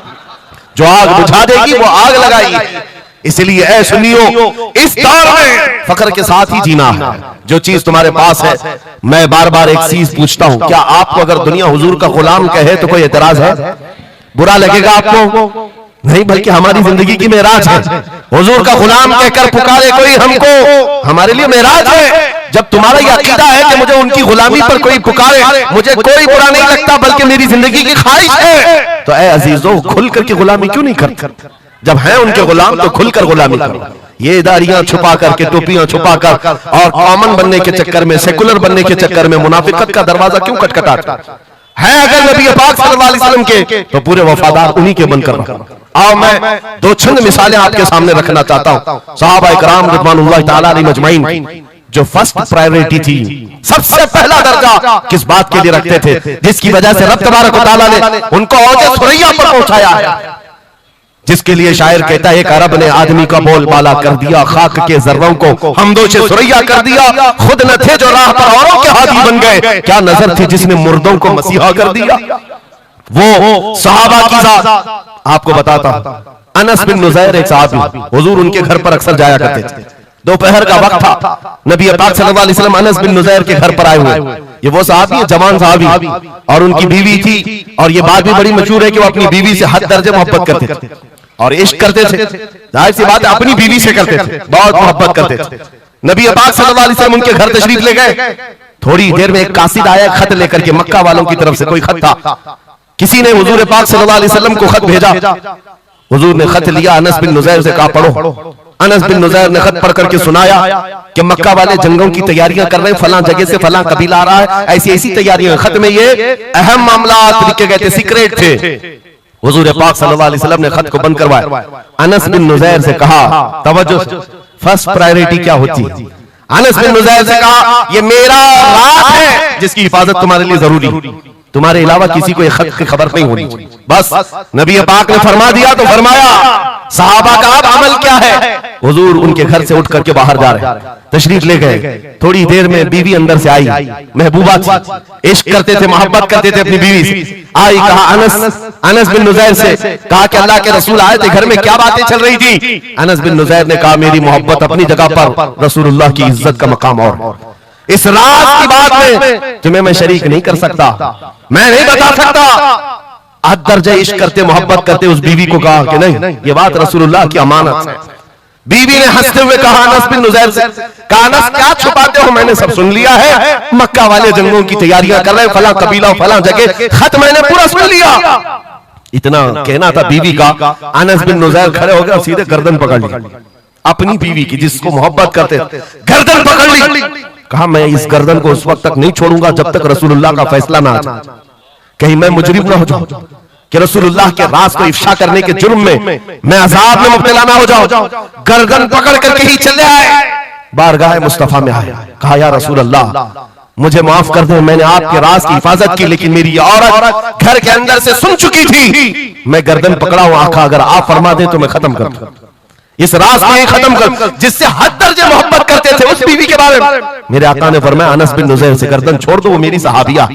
[SPEAKER 1] जो आग बुझा देगी वो आग लगाई। इसलिए ऐ सुनियो, इस दौर में फख्र के साथ ही जीना है। जो चीज तुम्हारे पास है, मैं बार बार एक चीज पूछता हूं, क्या आपको अगर दुनिया हुजूर का गुलाम कहे तो कोई एतराज है? बुरा लगेगा आपको? नहीं, बल्कि हमारी जिंदगी की मेराज है। हुजूर का गुलाम कहकर पुकारे कोई हमको, हमारे लिए मेराज है। जब तुम्हारा यह अकीदा है कि मुझे उनकी गुलामी पर कोई पुकारे, मुझे कोई बुरा नहीं लगता, बल्कि मेरी जिंदगी की ख्वाहिश है, तो ऐ अजीजों खुल करके गुलामी क्यों नहीं करते? जब हैं उनके गुलाम तो खुलकर गुलामी करो। ये दाढ़ियां छुपा करके, टोपियां छुपा कर और कॉमन बनने के चक्कर में, सेकुलर बनने के चक्कर में मुनाफिकत का दरवाजा क्यों खटखटाता है? अगर नबी पाक सल्लल्लाहु अलैहि वसल्लम के तो पूरे वफादार उन्हीं के बनकर रखो। आओ मैं दो चंद मिसालें आपके सामने रखना चाहता हूं। सहाबा इकराम रिज़वानुल्लाहि तआला अलैहिम अजमईन जो फर्स्ट प्रायोरिटी थी, सबसे पहला दर्जा किस बात के लिए रखते थे, जिसकी वजह से रब तबारक व तआला ने उनको औजे सुरैया पर पहुंचाया है, जिसके लिए शायर कहता है एक अरब ने आदमी का बोलबाला कर दिया, खाक के जर्रों को हमदोशे सुरैया कर दिया, खुद न थे जो राह पर औरों के हादी बन गए, क्या नजर थी जिसने मुर्दों को मसीहा कर दिया। वो सहाबा की जात आपको बताता हूं। अनस बिन नुज़ैर एक साहबी, हुजूर उनके घर पर अक्सर जाया करते थे। दोपहर का वक्त था, नबी पाक सल्लल्लाहु अलैहि वसल्लम अनस बिन नुज़ैर के घर पर आए हुए। ये वो सहाबी है, जवान सहाबी, और उनकी बीवी थी, और ये बात भी बड़ी मशहूर है कि वो अपनी बीवी से हद दर्जे मोहब्बत करते थे और इश्क करते थे। जाहिर सी बात है, अपनी बीवी से करते थे, बहुत मोहब्बत करते थे। नबी पाक सल्लल्लाहु अलैहि वसल्लम उनके घर तशरीफ ले गए। थोड़ी देर में एक कासिद आया खत लेकर के, मक्का वालों की तरफ से कोई खत था। किसी ने हुजूर पाक सल्लल्लाहु अलैहि वसल्लम को खत भेजा। हुजूर ने खत लिया, अनस बिन नुज़ैर से कहा पढ़ो। अनस बिन नुज़ैर ने खत पढ़ करके सुनाया कि मक्का वाले जंगों की तैयारियां कर रहे हैं, फलां जगह से फलां कबीला आ रहा है, ऐसी ऐसी तैयारियां। खत में ये अहम मामलात लिखे गए थे, सीक्रेट थे। हुजूर पाक सल्लल्लाहु अलैहि वसल्लम ने खत को बंद करवाया। अनस बिन नुज़ैर से कहा, तवज्जो, फर्स्ट प्रायोरिटी क्या होती है? अनस बिन नुज़ैर से कहा, ये मेरा राज है जिसकी हिफाजत तुम्हारे लिए जरूरी, तुम्हारे अलावा किसी को ये खत की खबर नहीं होनी चाहिए। बस नबी पाक ने फरमा दिया तो फरमाया। सहाबा का अब अमल क्या है? हुजूर उनके घर से उठ करके बाहर जा रहे, तशरीफ ले गए। थोड़ी देर में बीवी अंदर से आई, महबूबा थी, इश्क करते थे, मोहब्बत करते थे अपनी बीवी से। आई, कहा अनस बिन नुज़ैर से कहा कि अल्लाह के रसूल आए थे, घर में क्या बातें चल रही थी? अनस बिन नुज़ैर ने कहा, मेरी मोहब्बत अपनी जगह पर, रसूलुल्लाह की इज्जत का मकाम और। इस राज की बात में तुम्हें मैं शरीक नहीं कर सकता, मैं नहीं बता सकता। हद दर्जे इश्क करते, मोहब्बत करते उस बीवी को कहा कि नहीं, ये बात रसूलुल्लाह की अमानत है। बीवी ने हंसते हुए कहा अनस बिन नुज़ैर से, कहा अनस क्या छुपाते हो, मैंने सब सुन लिया है। मक्का वाले जंगों की तैयारियां कर रहे हैं, फलां कबीला फलां जगह, खत मैंने पूरा सुन लिया। इतना कहना था बीवी का, अनस बिन नुज़ैर खड़े हो गए और सीधे गर्दन पकड़ ली अपनी बीवी की, जिसको मोहब्बत करते, गर्दन पकड़ ली। कहा मैं इस गर्दन को उस वक्त तक नहीं छोड़ूंगा जब तक रसूलुल्लाह का फैसला ना आ जाए, कहीं मैं मुजरिम ना हो जाऊं कि रसूलुल्लाह के राज को इफ्शा करने के जुर्म में मैं अजाब में मुब्तला ना हो जाऊं। गर्दन पकड़ करके ही चले आए, बारगाह मुस्तफा में आए, कहा या रसूलल्लाह मुझे माफ कर दे, मैंने आपके राज की हिफाजत की, लेकिन मेरी औरत घर के अंदर से सुन चुकी थी, मैं गर्दन पकड़ा हूं। आका अगर आप फरमा दे तो मैं खत्म कर दूं इस राज को, ही खत्म कर, जिससे हद दर्जे मोहब्बत करते थे उस बीवी के बारे में। मेरे आका ने फरमाया अनस बिन नुज़ैर से गर्दन छोड़ दो, वो मेरी सहाबिया,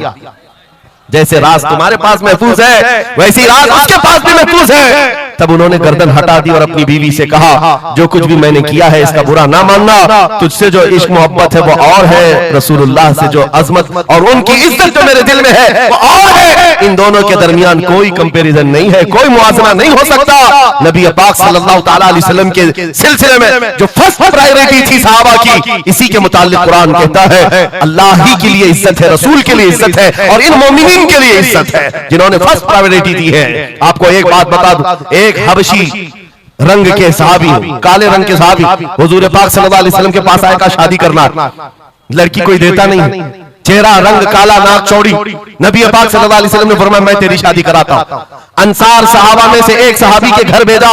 [SPEAKER 1] जैसे राज तुम्हारे पास महफूज है वैसी राज उसके पास भी महफूज है। तब उन्होंने गर्दन हटा दी और अपनी बीवी से कहा, जो कुछ भी मैंने किया है इसका बुरा ना मानना, तुझसे जो इश्क मोहब्बत है वो और है, रसूलुल्लाह से जो अजमत और उनकी इज्जत जो मेरे दिल में है वो और है। इन दोनों के दरमियान कोई कंपैरिजन नहीं है, कोई मुआवजा नहीं हो सकता। नबी पाक सल्लल्लाहु तआला अलैहि वसल्लम के सिलसिले में जो फर्स्ट प्रायोरिटी थी सहाबा की, इसी के मुताल्लिक कुरान कहता है अल्लाह ही के लिए इज्जत है, रसूल के लिए इज्जत है और इन मोमिनीन के लिए इज्जत है जिन्होंने फर्स्ट प्रायोरिटी दी है। आपको एक बात बता दूं, एक हबशी रंग के सहाबी, काले रंग के सहाबी हुजूर पाक सल्लल्लाहु अलैहि वसल्लम के पास आए, का शादी करना, लड़की कोई देता नहीं, चेहरा रंग काला, नाक चौड़ी। नबी पाक सल्लल्लाहु अलैहि वसल्लम ने फरमाया मैं तेरी शादी कराता हूं। अंसार सहाबा में से एक सहाबी के घर भेजा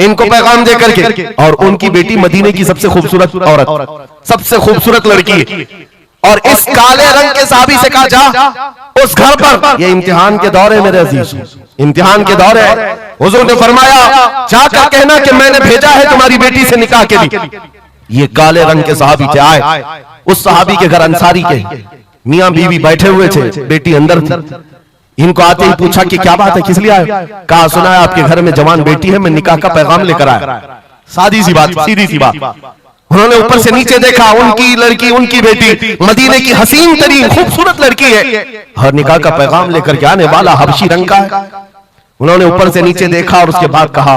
[SPEAKER 1] इनको पैगाम दे करके, और उनकी बेटी मदीने की सबसे खूबसूरत औरत, सबसे खूबसूरत लड़की, और इस काले रंग के सहाबी से कहा जा उस घर पर, ये इम्तिहान के दौर है मेरे अजीज, इम्तिहान के दौर है। हुजूर ने फरमाया जाकर कहना कि मैंने भेजा है तुम्हारी बेटी से निकाह के लिए। ये काले रंग के सहाबी थे, आए उस सहाबी के घर, अंसारी के, मियां बीवी बैठे हुए थे, बेटी अंदर थी। इनको आते ही पूछा कि क्या बात है, किस लिए आए? कहा सुना है आपके घर में जवान बेटी है, मैं निकाह का पैगाम लेकर आया। सादी सी बात, सीधी सी बात। उन्होंने ऊपर से नीचे देखा, उनकी लड़की, उनकी बेटी मदीने की हसीन तरीन खूबसूरत लड़की है और निकाह का पैगाम लेकर के आने वाला हबशी रंग का है। उन्होंने ऊपर से नीचे देखा और उसके बाद कहा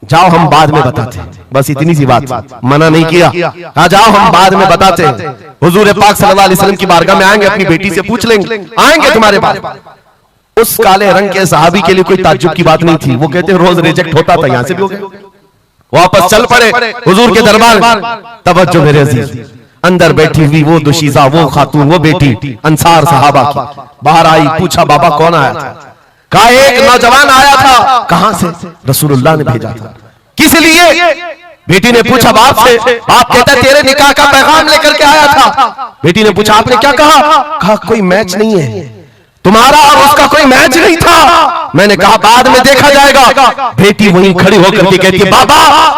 [SPEAKER 1] जाओ हम बाद में बताते हैं, बस इतनी सी बात, मना नहीं किया, कहा जाओ हम बाद में बताते हैं। हुजूर पाक सल्लल्लाहु अलैहि वसल्लम की बारगाह में आएंगे, अपनी बेटी से पूछ लेंगे, आएंगे तुम्हारे पास। उस काले रंग के सहाबी के लिए कोई ताज्जुब की बात नहीं थी, वो कहते रोज रिजेक्ट होता था, यहां से भी हो गया। वापस चल पड़े हुजूर के दरबार में। तवज्जो मेरे अजीज, अंदर बैठी हुई वो दुशीजा, वो खातून, वो बेटी अंसार सहाबा की बाहर आई, पूछा बाबा कौन आया था? कहा एक नौजवान आया था। कहां से? रसूलुल्लाह ने भेजा था। किस लिए? बेटी ने पूछा बाप से। बाप कहता तेरे निकाह का पैगाम लेकर के आया था। बेटी ने पूछा आपने क्या कहा? कहा कोई मैच नहीं है, तुम्हारा और उसका कोई मैच नहीं था। मैंने कहा बाद में देखा जाएगा। बेटी वहीं खड़ी होकर के कहती है बाबा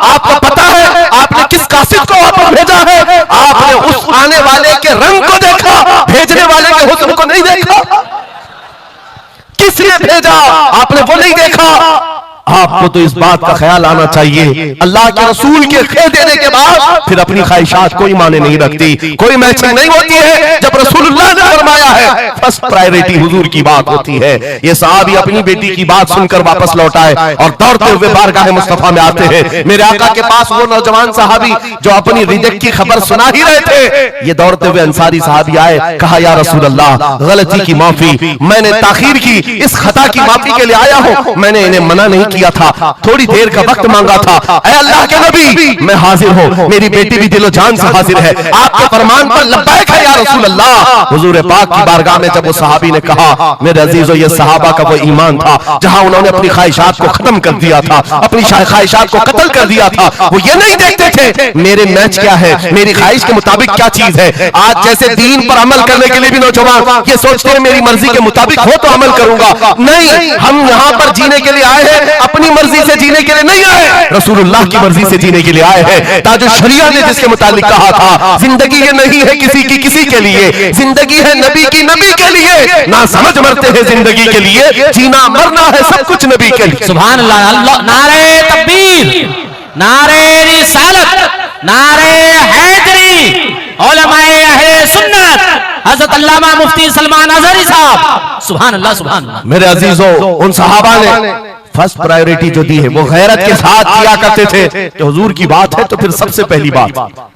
[SPEAKER 1] आपको पता है आपने किस कासिद को वापस भेजा है? आपने उस आने वाले के रंग को देखा, भेजने वाले के हुस्न को नहीं देखा। किस लिए भेजा आपने वो नहीं देखा? आपको तो इस बात का ख्याल आना चाहिए, अल्लाह के रसूल के कह देने के बाद फिर अपनी ख्वाहिशात कोई माने नहीं रखती, कोई मैचिंग नहीं होती है। जब रसूलुल्लाह ने फरमाया है फर्स्ट प्रायोरिटी हुजूर की बात होती है। ये सहाबी अपनी बेटी की बात सुनकर वापस लौट आए और दौड़ते हुए बारगाह मुस्तफा में आते हैं। मेरे आका के पास वो नौजवान सहाबी जो अपनी रिजेक्ट की खबर सुना ही रहे थे, ये दौड़ते हुए अंसारी सहाबी आए, कहा या रसूल अल्लाह, गलती की माफी, मैंने ताखीर की, इस खता की माफी के लिए आया हूं, मैंने इन्हें मना नहीं किया था, थोड़ी देर का वक्त मांगा था। ऐ अल्लाह के नबी, मैं हाजिर हूं, मेरी बेटी भी दिलो जान से हाजिर है, आपके फरमान पर लब्बैक है या रसूल अल्लाह। हुजूर पाक की बारगाह में जब वो सहाबी ने कहा, मेरे अजीजों, ये सहाबा का वो ईमान था जहां उन्होंने अपनी ख्वाहिशात को खत्म कर दिया था, अपनी ख्वाहिशात को कत्ल कर दिया था। वो ये नहीं देखते थे मेरे मैच क्या है, मेरी ख्वाहिश के मुताबिक क्या चीज है। आज जैसे दीन पर अमल करने के लिए भी नौजवान ये सोचते हैं मेरी मर्जी के मुताबिक हो तो अमल करूंगा। नहीं, हम यहाँ पर जीने के लिए आए हैं, अपनी मर्जी से जीने के लिए नहीं आए, रसूलुल्लाह की मर्जी से जीने के लिए आए हैं। ताजो शरिया ने जिसके मुताबिक कहा था, जिंदगी ये नहीं है किसी की किसी के लिए, जिंदगी है नबी की नबी के लिए, ना समझ मरते हैं जिंदगी के लिए, जीना मरना है सब कुछ नबी के लिए।
[SPEAKER 2] सुभान अल्लाह। अल्लाह, नारे तकबीर, नारे रिसालत, नारे हैदरी, उलमाए अहले सुन्नत, हजरत अल्लामा मुफ्ती सलमान अजहरी साहब, सुभान अल्लाह सुभान अल्लाह।
[SPEAKER 1] मेरे अजीजों, उन सहाबा ने फर्स्ट प्रायोरिटी जो दी है वो गैरत के साथ किया करते थे कि हुजूर की बात है तो फिर सबसे पहली बात।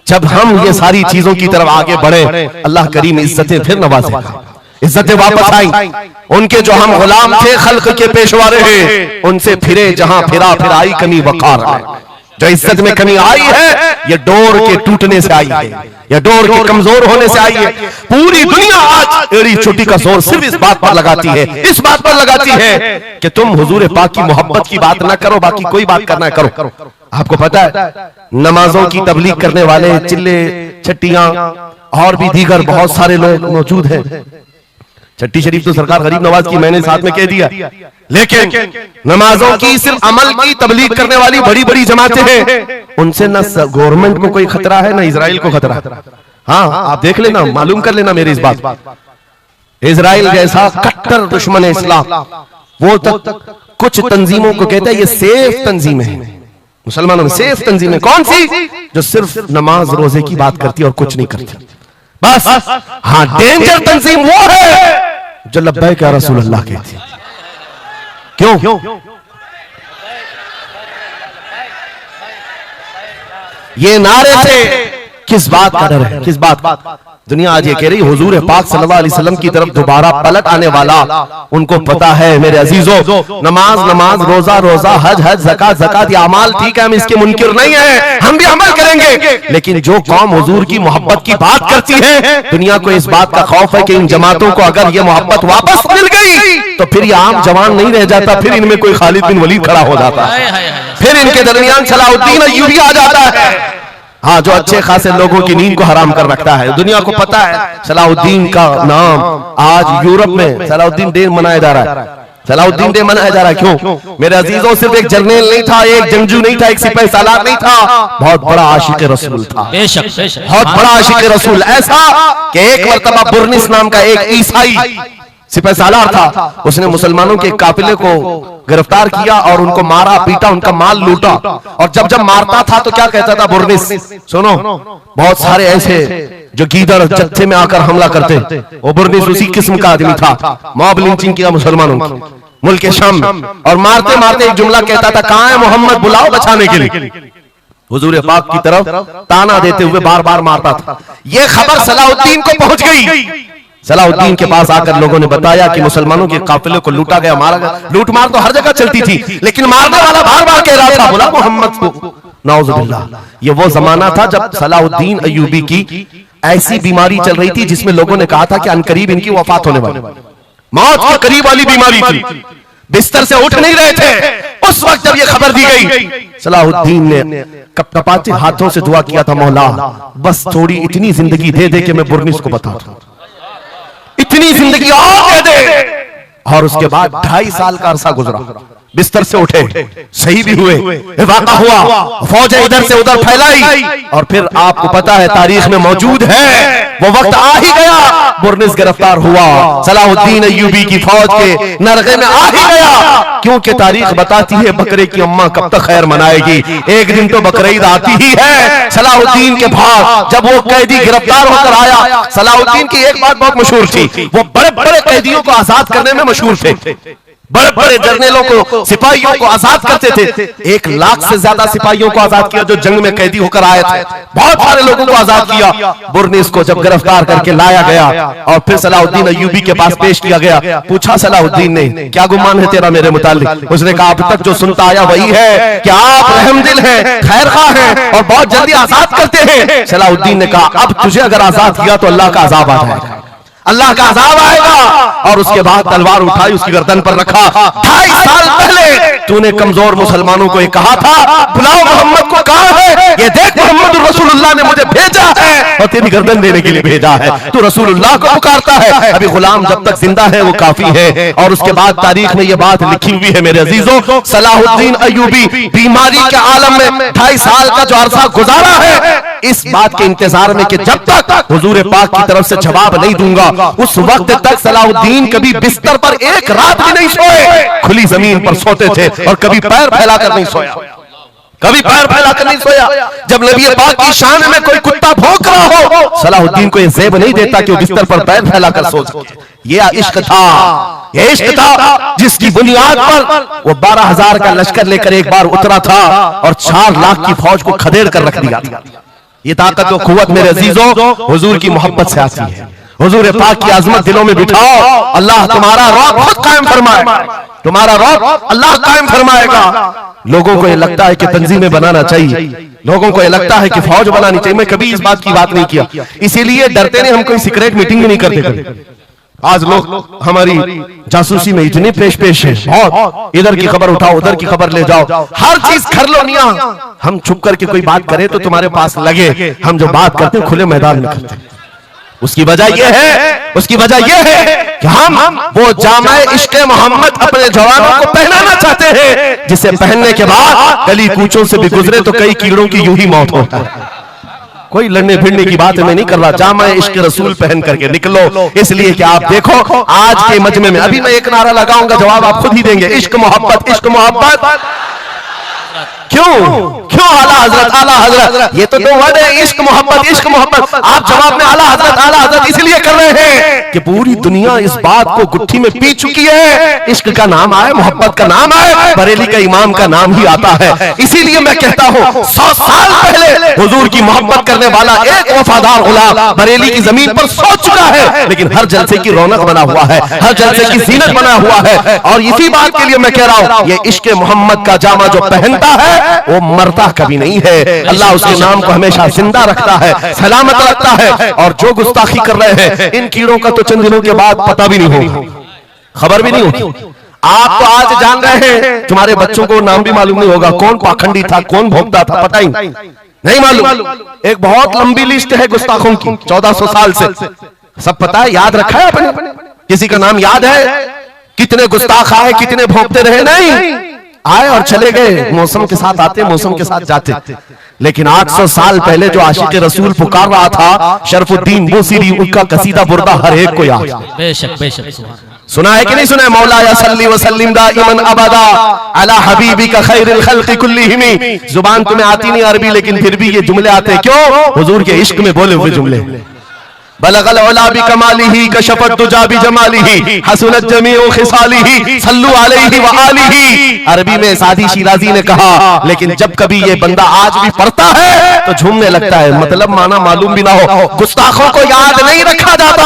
[SPEAKER 1] जब हम ये सारी चीजों की तरफ आगे बढ़े, अल्लाह करीम इज्जतें फिर नवाजेगा, इज्जतें वापस आई। उनके जो हम गुलाम थे, खल्क के पेशवा रहे, उनसे फिरे जहां फिरा फिर आई कमी वकार है। जो इज्जत में कमी आई है ये डोर के टूटने से आई है, ये डोर के कमजोर होने से आई है। पूरी दुनिया आज एड़ी चोटी का जोर सिर्फ इस बात पर लगाती है, इस बात पर लगाती है कि तुम हुजूर पाक की मोहब्बत की बात ना करो, बाकी कोई बात करना करो। आपको पता है नमाजों की तबलीग करने वाले चिल्ले छट्टियां और भी दीगर बहुत सारे लोग मौजूद हैं। छट्टी शरीफ तो सरकार गरीब नवाज की मैंने साथ में कह दिया, लेकिन नमाजों की सिर्फ अमल की तबलीग करने वाली बड़ी बड़ी जमातें हैं, उनसे न गवर्नमेंट को कोई खतरा है न इजराइल को खतरा है। हाँ, आप देख लेना, मालूम कर लेना मेरी इस बात। इजराइल जैसा कट्टर दुश्मन है इस्लाम, वो तक कुछ तंजीमों को कहता है ये सेफ तंजीमें हैं, मुसलमानों में सेफ तंजीमें कौन सी, जो सिर्फ नमाज रोजे की बात करती है और कुछ नहीं करती बस। हाँ, डेंजर तंजीम वो है जो लब्बैक या रसूल अल्लाह कहती है। क्यों? ये नारे से किस बात का डर है, किस बात का? दुनिया आज ये कह रही हुजूर पाक सल्लल्लाहु अलैहि वसल्लम की तरफ दोबारा पलट आने वाला, उनको पता है मेरे अजीजों, नमाज नमाज, रोजा रोजा, हज हज, ज़कात ज़कात, ये अमाल ठीक है, हम इसके मुनकिर नहीं है, हम भी अमल करेंगे। लेकिन जो कौम हुजूर की मोहब्बत की बात करती है, दुनिया को इस बात का खौफ है कि इन जमातों को अगर ये मोहब्बत वापस मिल गई तो फिर ये आम जवान नहीं रह जाता, फिर इनमें कोई खालिद बिन वलीद खड़ा हो जाता है, फिर इनके दरमियान सलाहुद्दीन अय्यूबी आ जाता है। हाँ, जो अच्छे खासे लोगों की नींद को हराम कर रखता है। दुनिया को पता है सलाहुद्दीन का नाम आज यूरोप में सलाहुद्दीन डे मनाया जा रहा है, सलाहुद्दीन डे मनाया जा रहा है। क्यों मेरे अजीजों? सिर्फ एक जर्नल नहीं था, एक जंगजू नहीं था, एक सिपाही सालार नहीं था, बहुत बड़ा आशिक रसूल था,
[SPEAKER 2] बेशक बेशक,
[SPEAKER 1] बहुत बड़ा आशिक रसूल। ऐसा कि एक मरतबा बुर्निस नाम का एक ईसाई सिपाही सालार था, उसने मुसलमानों के काफिले को गिरफ्तार किया और उनको मारा पीटा, उनका माल लूटा। और जब जब मारता था तो क्या कहता था बुर्निस, सुनो, बहुत सारे ऐसे जो गीदड़ जत्थे में आकर हमला करते, वो बुर्निस उसी किस्म का आदमी था। मॉब लिंचिंग किया मुसलमानों की मुल्क के शाम में, और मारते मारते एक जुमला कहता था, कहां है मोहम्मद, बुलाओ बचाने के लिए। हुजूर पाक की तरफ ताना देते हुए बार बार मारता था। यह खबर सलाहुद्दीन को पहुंच गई। सलाहुद्दीन के पास आकर लोगों ने बताया कि मुसलमानों के काफिले को लूटा गया, मारा गया। लूट मार तो हर जगह चलती थी, लेकिन मारने वाला बार बार कह रहा था, बोला मोहम्मद को। नाउजुबिल्लाह, ये वो जमाना था जब सलाहुद्दीन अय्यूबी की ऐसी बीमारी चल रही थी जिसमें लोगों ने कहा था कि अनकरीब इनकी वफात होने वाली, मौत के करीब वाली बीमारी थी, बिस्तर से उठ नहीं रहे थे। उस वक्त जब ये खबर दी गई, सलाहुद्दीन ने कपकपाते हाथों से दुआ किया था, मौला बस थोड़ी इतनी जिंदगी दे दे कि मैं बुर्निस को बता दूं, इतनी जिंदगी और दे दे। और उसके बाद 2.5 साल का अरसा गुजरा, बिस्तर से उठे, सही भी हुए, वाक़ा हुआ, फौजें इधर से उधर फैलाई, और फिर आपको पता है तारीख में मौजूद है वो वक्त आ ही गया बुर्निस गिरफ्तार हुआ, सलाहुद्दीन अय्यूबी की फौज के नरगे में आ ही गया। क्योंकि तारीख बताती है बकरे की अम्मा कब तक खैर मनाएगी, एक दिन तो बकरीद आती ही है। सलाहुद्दीन के भाग जब वो कैदी गिरफ्तार होकर आया, सलाहुद्दीन की एक बात बहुत मशहूर थी, वो बड़े बड़े कैदियों को आजाद करने में मशहूर थे, बड़े बड़े जर्नलों को, सिपाहियों को आजाद करते थे। 1 लाख से ज्यादा सिपाहियों को आजाद किया जो जंग में कैदी होकर आए थे, बहुत सारे लोगों को आजाद किया। बुर्निस को जब गिरफ्तार करके लाया गया और फिर सलाहुद्दीन अय्यूबी के पास पेश किया गया, पूछा सलाहुद्दीन ने, क्या गुमान है तेरा मेरे मुताल्लिक? उसने कहा, अब तक जो सुनता आया वही है कि आप रहमदिल हैं, खैरख्वाह हैं और बहुत जल्दी आजाद करते हैं। सलाहुद्दीन ने कहा, अब तुझे अगर आजाद किया तो अल्लाह का अजाब आ जाएगा, अल्लाह का अजाब आएगा। और उसके बाद तलवार उठाई, उसकी गर्दन पर रखा। 2.5 साल पहले तूने कमजोर मुसलमानों को ये कहा था, बुलाओ मोहम्मद को, कहा है ये देख मोहम्मद रसूलुल्लाह ने मुझे भेजा है और तेरी गर्दन देने के लिए भेजा है, तू रसूलुल्लाह को पुकारता है, अभी गुलाम जब तक जिंदा है वो काफी है। और उसके बाद तारीख में ये बात लिखी हुई है मेरे अजीजों, सलाहुद्दीन अय्यूबी बीमारी के आलम में 2.5 साल का जो अरसा गुजारा है, इस बात के इंतजार में कि जब तक हुजूर पाक की तरफ से जवाब नहीं दूंगा उस वक्त तक सलाहुद्दीन कभी बिस्तर पर एक रात भी नहीं सोए, खुली जमीन पर सोते थे और कभी पैर फैलाकर नहीं सोया, कभी पैर फैलाकर नहीं सोया। जब नबी पाक की शान में कोई कुत्ता भौंक रहा हो, सलाहुद्दीन को यह ज़ेब नहीं देता कि वो बिस्तर पर पैर फैलाकर सो सके। ये इश्क था, ये इश्क था जिसकी बुनियाद पर वो 12,000 का लश्कर लेकर एक बार उतरा था और 4 लाख की फौज को खदेड़ कर रख दिया था। ये ताकत और कुव्वत मेरे अजीजों हुजूर की मोहब्बत से आती है। हुजूर पाक की आजमत दिलों में बिठाओ, अल्लाह तुम्हारा रौब खुद कायम फरमाए, तुम्हारा रौब अल्लाह कायम फरमाएगा। लोगों को ये लगता है कि तंजीमें बनाना चाहिए, लोगों को ये लगता है कि फौज बनानी चाहिए। मैं कभी इस बात की बात नहीं किया, इसीलिए डरते नहीं, हम कोई सीक्रेट मीटिंग भी नहीं करते। आज लोग हमारी जासूसी में इतने पेश हैं, बहुत इधर की खबर उठाओ, उधर की खबर ले जाओ, हर चीज कर लो निया। हम छुप करके कोई बात करें तो तुम्हारे पास लगे हम जो बात करते हैं खुले मैदान में करते हैं। उसकी वजह यह है, उसकी वजह यह है कि हम वो जामे इश्क़े मोहम्मद अपने जवानों को पहनाना चाहते हैं, जिसे पहनने के बाद गली कूचों से भी गुजरे तो कई कीड़ों की यूं ही मौत होता है। कोई लड़ने भिड़ने की बात मैं नहीं कर रहा, जामा इश्क़ रसूल पहन करके निकलो। इसलिए कि आप देखो आज के मजमे में, अभी मैं एक नारा लगाऊंगा, जवाब आप खुद ही देंगे, इश्क़ मोहब्बत, इश्क़ मोहब्बत। क्यों क्यों आला हजरत, आला हजरत, ये तो 2 वर्ड है, इश्क मोहब्बत, इश्क मोहब्बत। आप जवाब में आला हजरत, आला हजरत इसलिए कर रहे हैं कि पूरी दुनिया इस बात को गुत्थी में पी चुकी है, इश्क का नाम आए, मोहब्बत का नाम आए, बरेली का इमाम का नाम ही आता है। इसीलिए मैं कहता हूं 100 साल पहले हुजूर की मोहब्बत करने वाला एक वफादार गुलाम बरेली की जमीन पर सो चुका है, लेकिन हर जलसे की रौनक बना हुआ है, हर जलसे की जीनत बना हुआ है। और इसी बात के लिए मैं कह रहा हूं, ये इश्क मोहम्मद का जामा जो पहनता है वो मरता कभी नहीं है। अल्लाह उसके नाम को हमेशा जिंदा रखता है, सलामत रखता है। और जो गुस्ताखी कर रहे हैं, इन कीड़ों का तो चंद दिनों के बाद पता भी नहीं होगा, खबर भी नहीं होगी। आप तो आज जान रहे हैं, तुम्हारे बच्चों को नाम भी मालूम नहीं होगा, कौन पाखंडी था, कौन भोगता था, पता ही नहीं मालूम। एक बहुत लंबी लिस्ट है गुस्ताखों की, 1400 साल से, सब पता है, याद रखा है आपने? किसी का नाम याद है? कितने गुस्ताख आए, कितने भोगते रहे? नहीं, आए और चले गए, मौसम के साथ आते, मौसम के साथ जाते। लेकिन 800 साल पहले जो आशिक रसूल पुकार रहा था, शरफुद्दीन बूसीरी, उनका कसीदा बुर्दा हर एक को याद।
[SPEAKER 2] बेशक बेशक
[SPEAKER 1] सुना है कि नहीं सुना है? मौला या सल्ली व सल्लिम दाइमन अबदा अला हबीबिका खैरिल खल्क़ि कुल्लिहिम। जुबान तुम्हें आती नहीं अरबी, लेकिन फिर भी ये जुमले आते, क्यों? हुजूर के इश्क में बोले हुए जुमले। बलगल उला बि कमालिही कशफत दुजा बि जमालिही हसनत जमीउ खिसालिही सल्लु अलैहि व आलिही। अरबी में सादी शिराजी ने कहा, लेकिन जब कभी ये बंदा आज भी पढ़ता है तो झूमने लगता है, मतलब माना मालूम भी ना हो। गुस्ताखों को याद नहीं रखा जाता,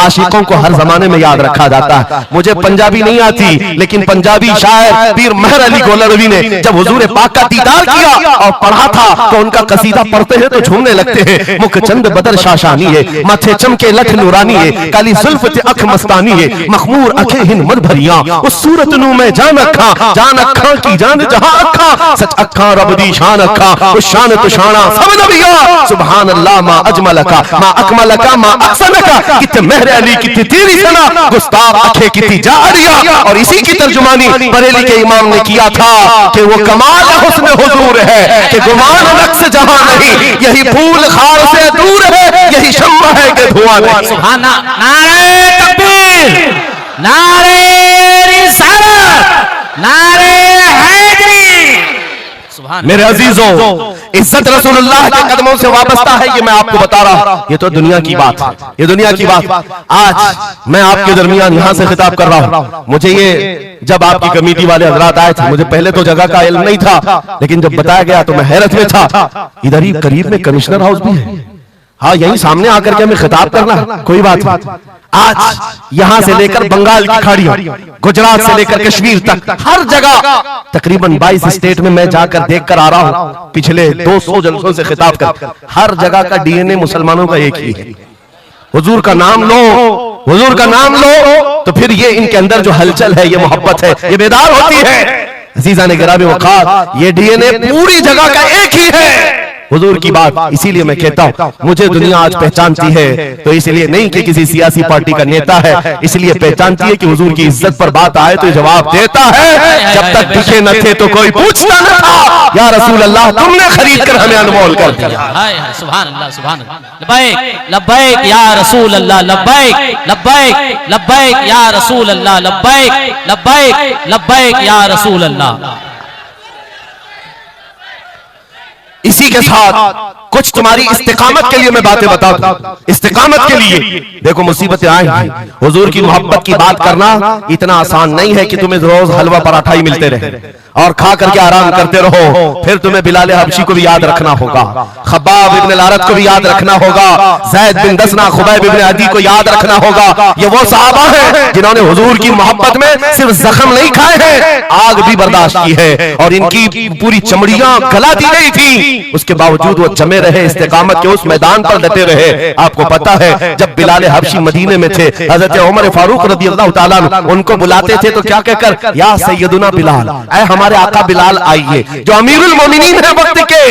[SPEAKER 1] आशिकों को हर जमाने में याद रखा जाता है। मुझे पंजाबी नहीं आती, लेकिन पंजाबी शायर पीर मेहर अली गोलरवी ने जब हुजूर पाक का दीदार किया और पढ़ा था तो उनका कसीदा पढ़ते हैं तो झूमने लगते हैं। मुख चंद बदर शाशानी है, माथे चमके लख नूरानी है, काली जुल्फ अख मस्तानी है, मखमूर अखे हिन मद भरिया, उस सूरत नू मैं जान अखा की जान जहां अखा, सच अखा रब दी शान अखा, उस शान तो शाना सब नबिया। सुभान अल्लाह मा अजमलका मा अकमलका मा अहसनका, कितने मेहर अली कितनी तेरी सना, गुस्ताख अखे कितनी जारिया। और इसी की तर्जुमानी बरेली के इमाम ने किया था कि वो कमाल हुस्न हुजूर है कि गुमान नक्श जहां नहीं, यही फूल खार से दूर है, यही शम्मा है कि धुआं नहीं।
[SPEAKER 2] सुभान अल्लाह। नारे तकबीर, नारे रिसालत, नारे हैदरी। सुभान
[SPEAKER 1] मेरे अजीजों, इज्जत रसूलुल्लाह के कदमों से वाबस्ता है, ये मैं आपको बता रहा हूं। ये तो दुनिया की बात है, ये दुनिया की बात। आज मैं आपके दरमियान यहां से खिताब कर रहा हूं। मुझे ये जब आपकी कमेटी वाले हजरात आए थे, मुझे पहले तो जगह का इल्म नहीं था, लेकिन जब बताया गया तो मैं हैरत में था। इधर ही करीब में कमिश्नर हाउस भी है। हाँ, यही सामने आकर के हमें खिताब करना, कोई बात नहीं। आज यहां से लेकर बंगाल की खाड़ियों, गुजरात से लेकर कश्मीर तक, हर जगह तकरीबन 22 स्टेट में मैं जाकर देख कर आ रहा हूं। पिछले 200 जलसों से खिताब कर, हर जगह का डीएनए मुसलमानों का एक ही है। हुजूर का नाम लो, हुजूर का नाम लो, तो फिर ये इनके अंदर जो हलचल है, ये मोहब्बत है, ये बेदार होती है। अजीज़ान गिरामी वक़ार, ये डीएनए पूरी जगह का एक ही है, हुजूर की बात। इसीलिए मैं कहता हूं, मुझे दुनिया आज पहचानती है तो इसलिए नहीं कि किसी सियासी पार्टी का नेता है, इसलिए पहचानती है कि हुजूर की इज्जत पर बात आए तो जवाब देता है। जब तक दिखे न थे तो कोई पूछता न था, या रसूल अल्लाह तुमने खरीद कर हमें अनमोल कर दिया।
[SPEAKER 2] सुभान अल्लाह, सुभान अल्लाह। लब्बैक लब्बैक या रसूल अल्लाह, लब्बैक लब्बैक लब्बैक या रसूल अल्लाह, लब्बैक लब्बैक लब्बैक या रसूल अल्लाह।
[SPEAKER 1] इसी के साथ कुछ तुम्हारी इस्तिकामत के लिए मैं बातें बता दूं। इस्तिकामत के लिए देखो, मुसीबतें आई हैं। हुजूर की मोहब्बत की बात करना इतना आसान नहीं है कि तुम्हें रोज हलवा पराठा ही मिलते रहे और खा करके आराम करते रहो। फिर तुम्हें बिलाल हबशी को भी याद रखना होगा, खब्बाब इब्न अल-अरत को भी याद रखना होगा, ज़ैद बिन दसना, खुबैब इब्न अदी को याद रखना होगा। ये वो सहाबा हैं जिन्होंने हुजूर की मोहब्बत में सिर्फ जख्म नहीं खाए हैं, आग भी बर्दाश्त की है और इनकी पूरी चमड़ियां गला दी गई थी, उसके बावजूद वो जमे रहे, इस्तिकामत के उस मैदान पर डटे रहे। आपको पता है, जब बिलाल हबशी मदीने में थे, हजरत उमर फारूक रज़ियल्लाहु ताला अन्हु उनको बुलाते थे तो क्या कहकर, या सैयदुना बिलाल, ऐ हमारे आका बिलाल आइए, जो अमीरुल मोमिनीन है वक्त के।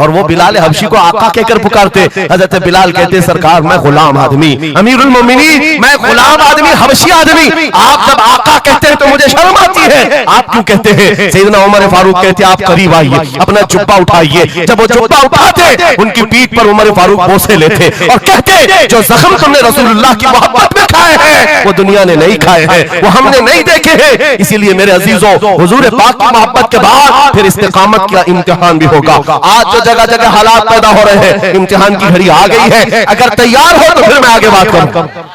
[SPEAKER 1] और वो बिलाल हबशी को आका कहकर पुकारते। हजरत बिलाल कहते, सरकार मैं गुलाम आदमी, अमीरुल मोमिनीन मैं गुलाम आदमी, हबशी आदमी, आप जब आका कहते हैं तो मुझे शर्म आती है, आप क्यों कहते हैं? सैयदना उमर फारूक कहते, आप करीब आइए, अपना जुब्बा उठाइए। जब वो जुब्बा उठाते, उनकी पीठ पर उमर फारूक बोसे लेते और कहते, जो जख्म तुमने रसूलुल्लाह की मोहब्बत में खाए हैं वो दुनिया ने नहीं खाए हैं, वो हमने नहीं देखे हैं। इसीलिए मेरे अजीजों, हुजूर पाक की मोहब्बत के बाद फिर इस्तिकामत का इम्तिहान भी होगा। आज जो जगह जगह हालात पैदा हो रहे हैं, इम्तिहान की घड़ी आ गई है। अगर तैयार हो तो फिर मैं आगे बात करूं।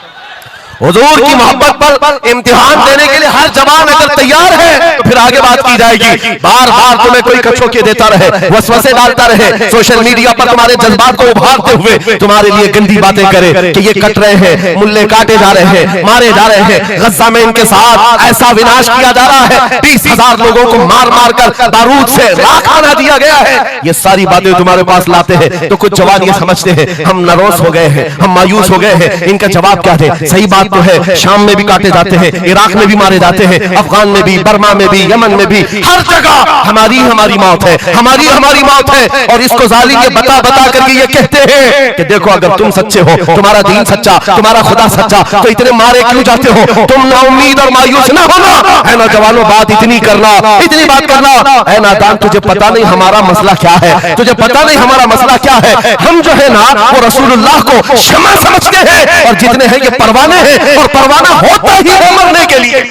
[SPEAKER 1] हुजूर की मोहब्बत पर इम्तिहान देने के लिए हर जवान अगर तैयार है तो फिर आगे बात की जाएगी। बार बार तुम्हें कोई कचोके देता रहे, वसवसे डालता रहे, सोशल मीडिया पर तुम्हारे जज्बात को उभारते हुए तुम्हारे लिए गंदी बातें करे कि ये कट रहे हैं, मुल्ले काटे जा रहे हैं, मारे जा रहे हैं, गज्जा में इनके साथ ऐसा विनाश किया जा रहा है, 20,000 लोगों को मार मार कर बारूद से राख बना दिया गया है। ये सारी बातें तुम्हारे पास लाते हैं तो कुछ जवान ये समझते हैं हम नाराज हो गए हैं, हम मायूस हो गए हैं, इनका जवाब क्या दे? सही बात तो है, शाम में भी काटे जाते हैं, इराक में भी मारे जाते हैं, अफगान में भी, बर्मा में भी, यमन में भी, हर जगह हमारी मौत है, हमारी मौत है। और इसको जालिम ये बता बता करके ये कहते हैं कि देखो अगर तुम सच्चे हो, तुम्हारा दीन सच्चा, तुम्हारा खुदा सच्चा, तो इतने मारे क्यों जाते हो? तुम ना उम्मीद और मायूस ना होना है ना जवानों, बात इतनी करना, इतनी बात करना है नादान, तुझे पता नहीं हमारा मसला क्या है, तुझे पता नहीं हमारा मसला क्या है। हम जो है ना वो रसूलुल्लाह को शमा समझते हैं और जितने हैं ये परवाने हैं और परवाना होता ही है मरने के लिए।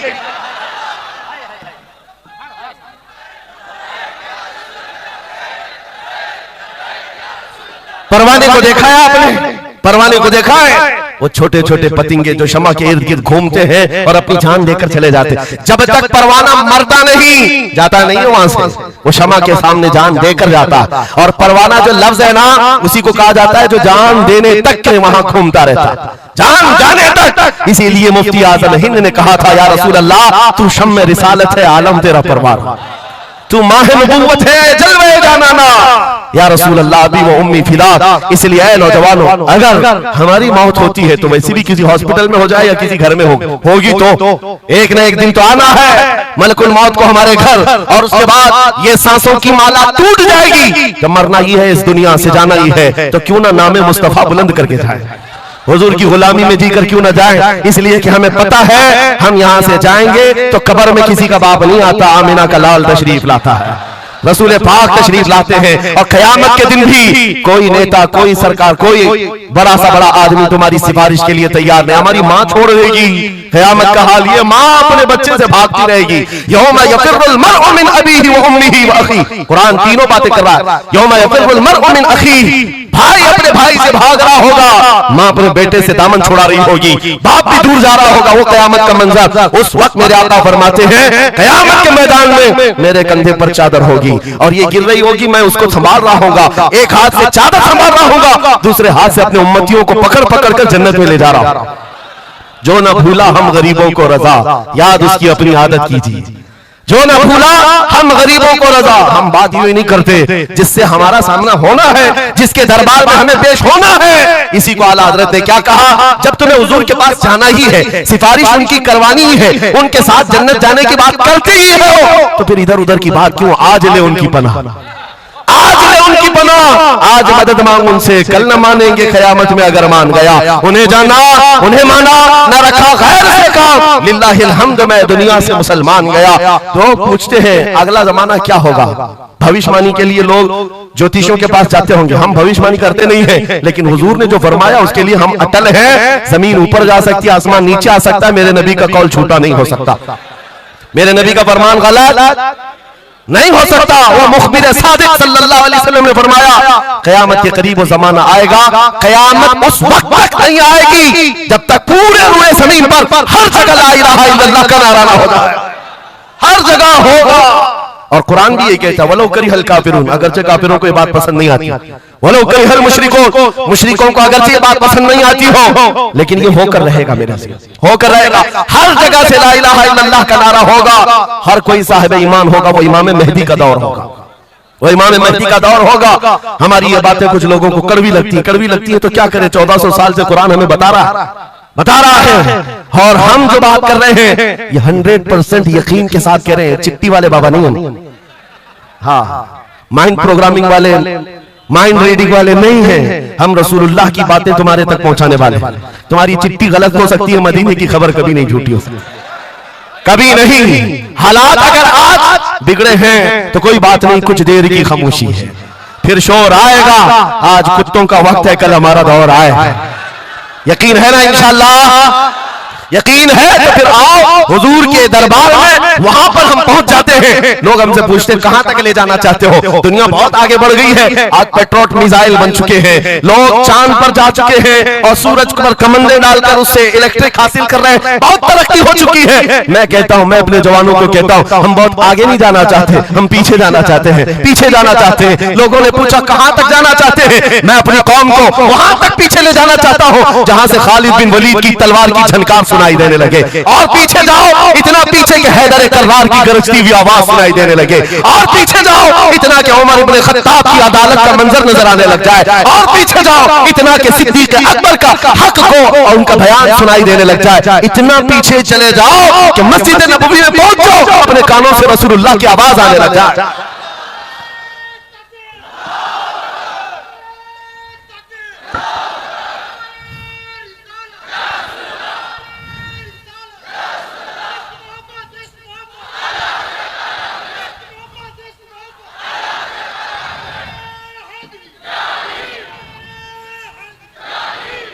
[SPEAKER 1] परवाने को देखा है आपने? परवाने को देखा है? वो छोटे छोटे पतंगे जो शमा के इर्द गिर्द घूमते हैं और अपनी जान देकर चले जाते। जब तक परवाना मरता नहीं, जाता नहीं है वहां से, वो शमा के सामने जान देकर जाता। और परवाना जो लफ्ज है ना, उसी को कहा जाता है जो जान देने तक के वहां घूमता रहता, जान जाने तक। इसीलिए मुफ्ती आज़म हिंद ने कहा था, या रसूल अल्लाह तू शम्मे रिसालत है, आलम तेरा परवाना, तू माह नबुव्वत है, जलवे जानाना, या रसूल अल्लाह अभी वो उम्मी फिदा। इसलिए ऐ नौजवानों, अगर हमारी मौत होती है तो वैसे भी किसी हॉस्पिटल में हो जाए या किसी घर में होगी तो एक न एक दिन तो आना है मलकुल मौत को हमारे घर, और उसके बाद ये सांसों की माला टूट जाएगी। जब मरना ही है, इस दुनिया से जाना ही है, तो क्यों ना नामे मुस्तफा बुलंद करके जाए, हुजूर की गुलामी में जीकर क्यों ना जाए। इसलिए कि हमें पता है हम यहां से जाएंगे तो कब्र में किसी का बाप नहीं आता, आमिना का लाल तशरीफ लाता है। रसूल पाक तशरीफ लाते हैं और क़यामत के दिन भी कोई नेता, कोई सरकार, कोई बड़ा सा बड़ा आदमी तुम्हारी सिफारिश के लिए तैयार नहीं। हमारी माँ छोड़ देगी, क़यामत का हाल ये, माँ अपने बच्चे से भागती रहेगी। यौमा यफिर्रुल मर्'उ मिन अबीही व उम्मिही व अखीही, कुरान तीनों बातें कर रहा है। यौमा यफिर्रुल मर्'उ मिन अखीही, भाई अपने भाई से भाग रहा होगा, माँ अपने बेटे से दामन छुड़ा रही होगी, बाप भी दूर जा रहा होगा। वो क़यामत का मंजर, उस वक्त मेरे आका फरमाते हैं क़यामत के मैदान में मेरे कंधे पर चादर होगी और ये गिर रही होगी, मैं उसको संभाल रहा होगा, एक हाथ से चादर संभाल रहा होगा, दूसरे हाथ से अपने उम्मतियों को पकड़ पकड़ कर जन्नत में ले जा रहा होगा। जो न भूला हम गरीबों को रजा, याद उसकी अपनी आदत कीजिए। जो न भूला हम गरीबों को रजा, हम बात यूं ही नहीं करते, जिससे हमारा सामना होना है, जिसके दरबार में हमें पेश होना है। इसी को आला हज़रत ने क्या कहा, जब तुम्हें हुजूर के पास जाना ही है, सिफारिश उनकी करवानी ही है, उनके साथ जन्नत जाने की बात करते ही हो, तो फिर इधर उधर की बात क्यों? आज ले उनकी पनाह, आज ले उनकी पनाह, आज मदद मांग उनसे, कल न मानेंगे क़यामत में अगर मान गया। उन्हें जाना, उन्हें माना, न रखा गैर से काम, लिल्लाहिल हम्द, मैं दुनिया से मुसलमान गया। तो पूछते हैं अगला जमाना क्या होगा? भविष्यवाणी के लिए लोग ज्योतिषियों के पास जाते होंगे, हम भविष्यवाणी करते नहीं है, लेकिन हुजूर ने जो फरमाया उसके लिए हम अटल हैं। जमीन ऊपर जा सकती है, आसमान नीचे आ सकता है, मेरे नबी का कौल झूठा नहीं हो सकता, मेरे नबी का फरमान गलत नहीं हो सकता। वो मुखबिर सादिक सल्लल्लाहु अलैहि वसल्लम ने फरमाया क़यामत के करीब वो जमाना आएगा, क़यामत उस वक्त तक नहीं आएगी जब तक पूरे रूए जमीन पर हर जगह ला इलाहा इल्लल्लाह का नारा ना होगा, हर जगह होगा। और कुरान भी ये कहता है वलो करिहल काफिरून, अगरचे काफिरों को ये बात पसंद नहीं आती, वलो करिहल मुशरिकून, मुशरिकों को अगरचे ये बात पसंद नहीं आती हो, लेकिन ये होकर रहेगा, मेरे से होकर रहेगा। हर जगह से ला इलाहा इल्लल्लाह का नारा होगा, हर कोई साहिब ईमान होगा, वो इमाम मेहदी का दौर होगा, वो इमाम मेहदी का दौर होगा। हमारी ये बातें कुछ लोगों को कड़वी लगती है तो क्या करें, 1400 साल से कुरान हमें बता रहा है, और हम जो बात कर रहे हैं ये 100% यकीन के साथ कह रहे हैं, चिट्ठी वाले बाबा नहीं हम, हाँ माइंड प्रोग्रामिंग वाले, माइंड रीडिंग वाले नहीं हैं हम, रसूलुल्लाह की बातें तुम्हारे तक पहुंचाने वाले। तुम्हारी चिट्ठी गलत हो सकती है, मदीने की खबर कभी नहीं झूठी हो सकती, कभी नहीं। हालात अगर आज बिगड़े हैं तो कोई बात नहीं, कुछ देर की खामोशी है, फिर शोर आएगा। आज कुत्तों का वक्त है, कल हमारा दौर आएगा। यकीन है ना? इंशाअल्लाह यकीन है तो फिर आओ हुजूर के दरबार में, वहां पर हम पहुंच जाते हैं। लोग हमसे पूछते हैं कहां तक ले जाना चाहते हो? दुनिया बहुत आगे बढ़ गई है, आज पेट्रोल मिसाइल बन चुके हैं, लोग चांद पर जा चुके हैं और सूरज पर कमंडे डालकर उससे इलेक्ट्रिक हासिल कर रहे हैं, बहुत तरक्की हो चुकी है। मैं कहता हूं, मैं अपने जवानों को कहता हूं, हम बहुत आगे नहीं जाना चाहते, हम पीछे जाना चाहते हैं, पीछे जाना चाहते हैं। लोगों ने पूछा कहां तक जाना चाहते हैं? मैं अपनी कौम को वहां तक पीछे ले जाना चाहता हूं जहां से खालिद बिन वलीद की तलवार की झनकार सुनाई देने लगे, और पीछे जाओ इतना पीछे कि हैदर कररार की गरजती हुई आवाज सुनाई देने लगे, और पीछे जाओ इतना कि उमर इब्न खत्ताब की अदालत का मंजर नजर आने लग जाए, और पीछे जाओ इतना कि सिद्दीक अकबर का हक को और उनका बयान सुनाई देने लग जाए। इतना पीछे चले जाओ कि मस्जिद नबवी में पहुंचो, अपने कानों से रसूलुल्लाह की आवाज आने लग जाए।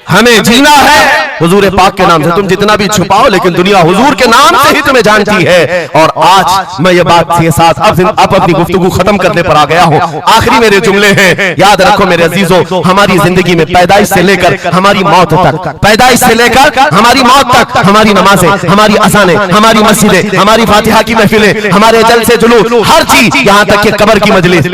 [SPEAKER 1] हमें जीना है हुजूर पाक के नाम से, तुम जितना भी छुपाओ लेकिन दुनिया हुजूर के नाम से ही तुम्हें जानती है। और आज मैं ये बात के साथ अब अपनी गुफ्तगू खत्म करने पर आ गया हूँ। आखिरी मेरे जुमले हैं, याद रखो मेरे अजीजों, हमारी जिंदगी में पैदाइश से लेकर हमारी मौत तक, पैदाइश से लेकर हमारी मौत तक, हमारी नमाजें, हमारी अज़ानें, हमारी मस्जिदें, हमारी फातिहा की महफिलें, हमारे जलसे जुलूस, हर चीज, यहाँ तक कि कब्र की मजलिस,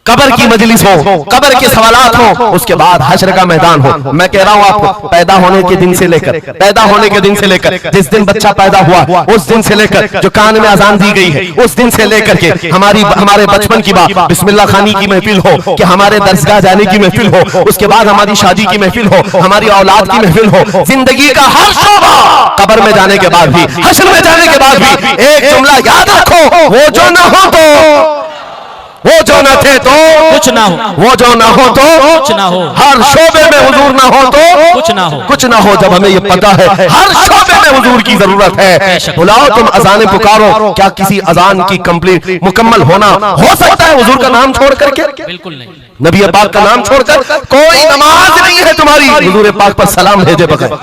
[SPEAKER 1] कब्र की मजलिस हो, कब्र के सवालात हो, उसके बाद हश्र का मैदान हो। मैं कह रहा हूं आपको, पैदा होने के दिन से लेकर, पैदा होने के दिन से लेकर, जिस दिन बच्चा पैदा हुआ उस दिन से लेकर, जो कान में अजान दी गई है उस दिन से लेकर के हमारे बचपन की बात, बिस्मिल्लाह खानी की महफिल हो, कि हमारे दरसगाह जाने की महफिल हो, उसके बाद हमारी शादी की महफिल हो, हमारी औलाद की महफिल हो, जिंदगी का हर शोबा, कब्र में जाने के बाद भी, हश्र में जाने के बाद भी एक जुमला याद रखो, वो जो न हो तो, वो जो न थे तो
[SPEAKER 2] कुछ ना हो,
[SPEAKER 1] वो जो ना हो तो
[SPEAKER 2] कुछ ना हो,
[SPEAKER 1] हर शोबे में हुजूर ना हो तो
[SPEAKER 2] कुछ ना हो,
[SPEAKER 1] कुछ ना हो। जब हमें ये पता है हर शोबे में हुजूर की जरूरत है। बुलाओ तुम अजान पुकारो, क्या किसी अजान की कंप्लीट मुकम्मल होना हो सकता है हुजूर का नाम छोड़ करके?
[SPEAKER 2] बिल्कुल नहीं।
[SPEAKER 1] नबी पाक का नाम छोड़कर कोई नमाज नहीं है तुम्हारी हुजूर पाक पर सलाम भेजे बगैर,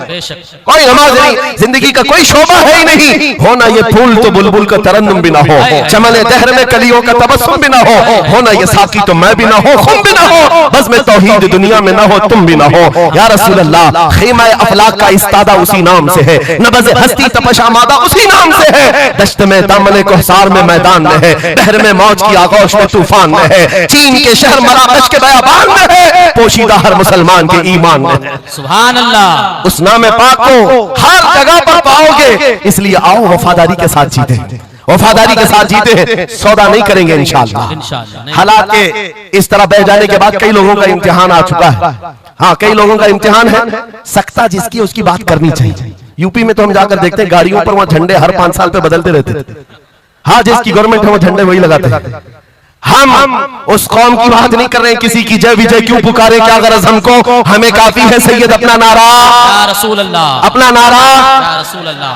[SPEAKER 1] कोई नमाज नहीं, जिंदगी का कोई शोभा है ही नहीं। होना ये फूल तो बुलबुल का तरन्नुम भी ना हो, चमने दहर में कलियों का तबस्सुम भी ना हो, होना ये साकी तो मैं भी ना हो, खुम भी ना हो, बस में तौहीद दुनिया में ना हो, तुम भी ना हो। या रसूल अल्लाह, खीमा अफलाक का इस्तादा उसी नाम से है, नबज़ हस्ती तपश आमादा उसी नाम से है, दश्त में दामन कोहसार में मैदान में है, दहर में मौज की आगोश में तूफान में है, चीन के शहर मराकश के बयाबान में है, पोशीदा हर मुसलमान के ईमान में है। सुभान अल्लाह। उस नाम पाक को हर जगह पर पाओगे, इसलिए आओ वफादारी के साथ जीते, वफादारी के साथ जीते, सौदा नहीं करेंगे इंशाअल्लाह। हालात के इस तरह बह जाने के बाद कई लोगों का इम्तिहान आ चुका है। हाँ, कई लोगों का इम्तिहान है, सख्ता जिसकी उसकी बात करनी चाहिए। यूपी में तो हम जाकर देखते हैं गाड़ियों पर वहां झंडे हर 5 साल पे बदलते रहते। हाँ, जिसकी गवर्नमेंट है वो झंडे वही लगाते हैं। हम उस कौम की बात नहीं कर रहे हैं, किसी की जय विजय क्यों पुकारे, क्या गरज हमको, हमें काफी है सैयद अपना नारा, या रसूल अल्लाह, अपना नारा, या रसूल अल्लाह।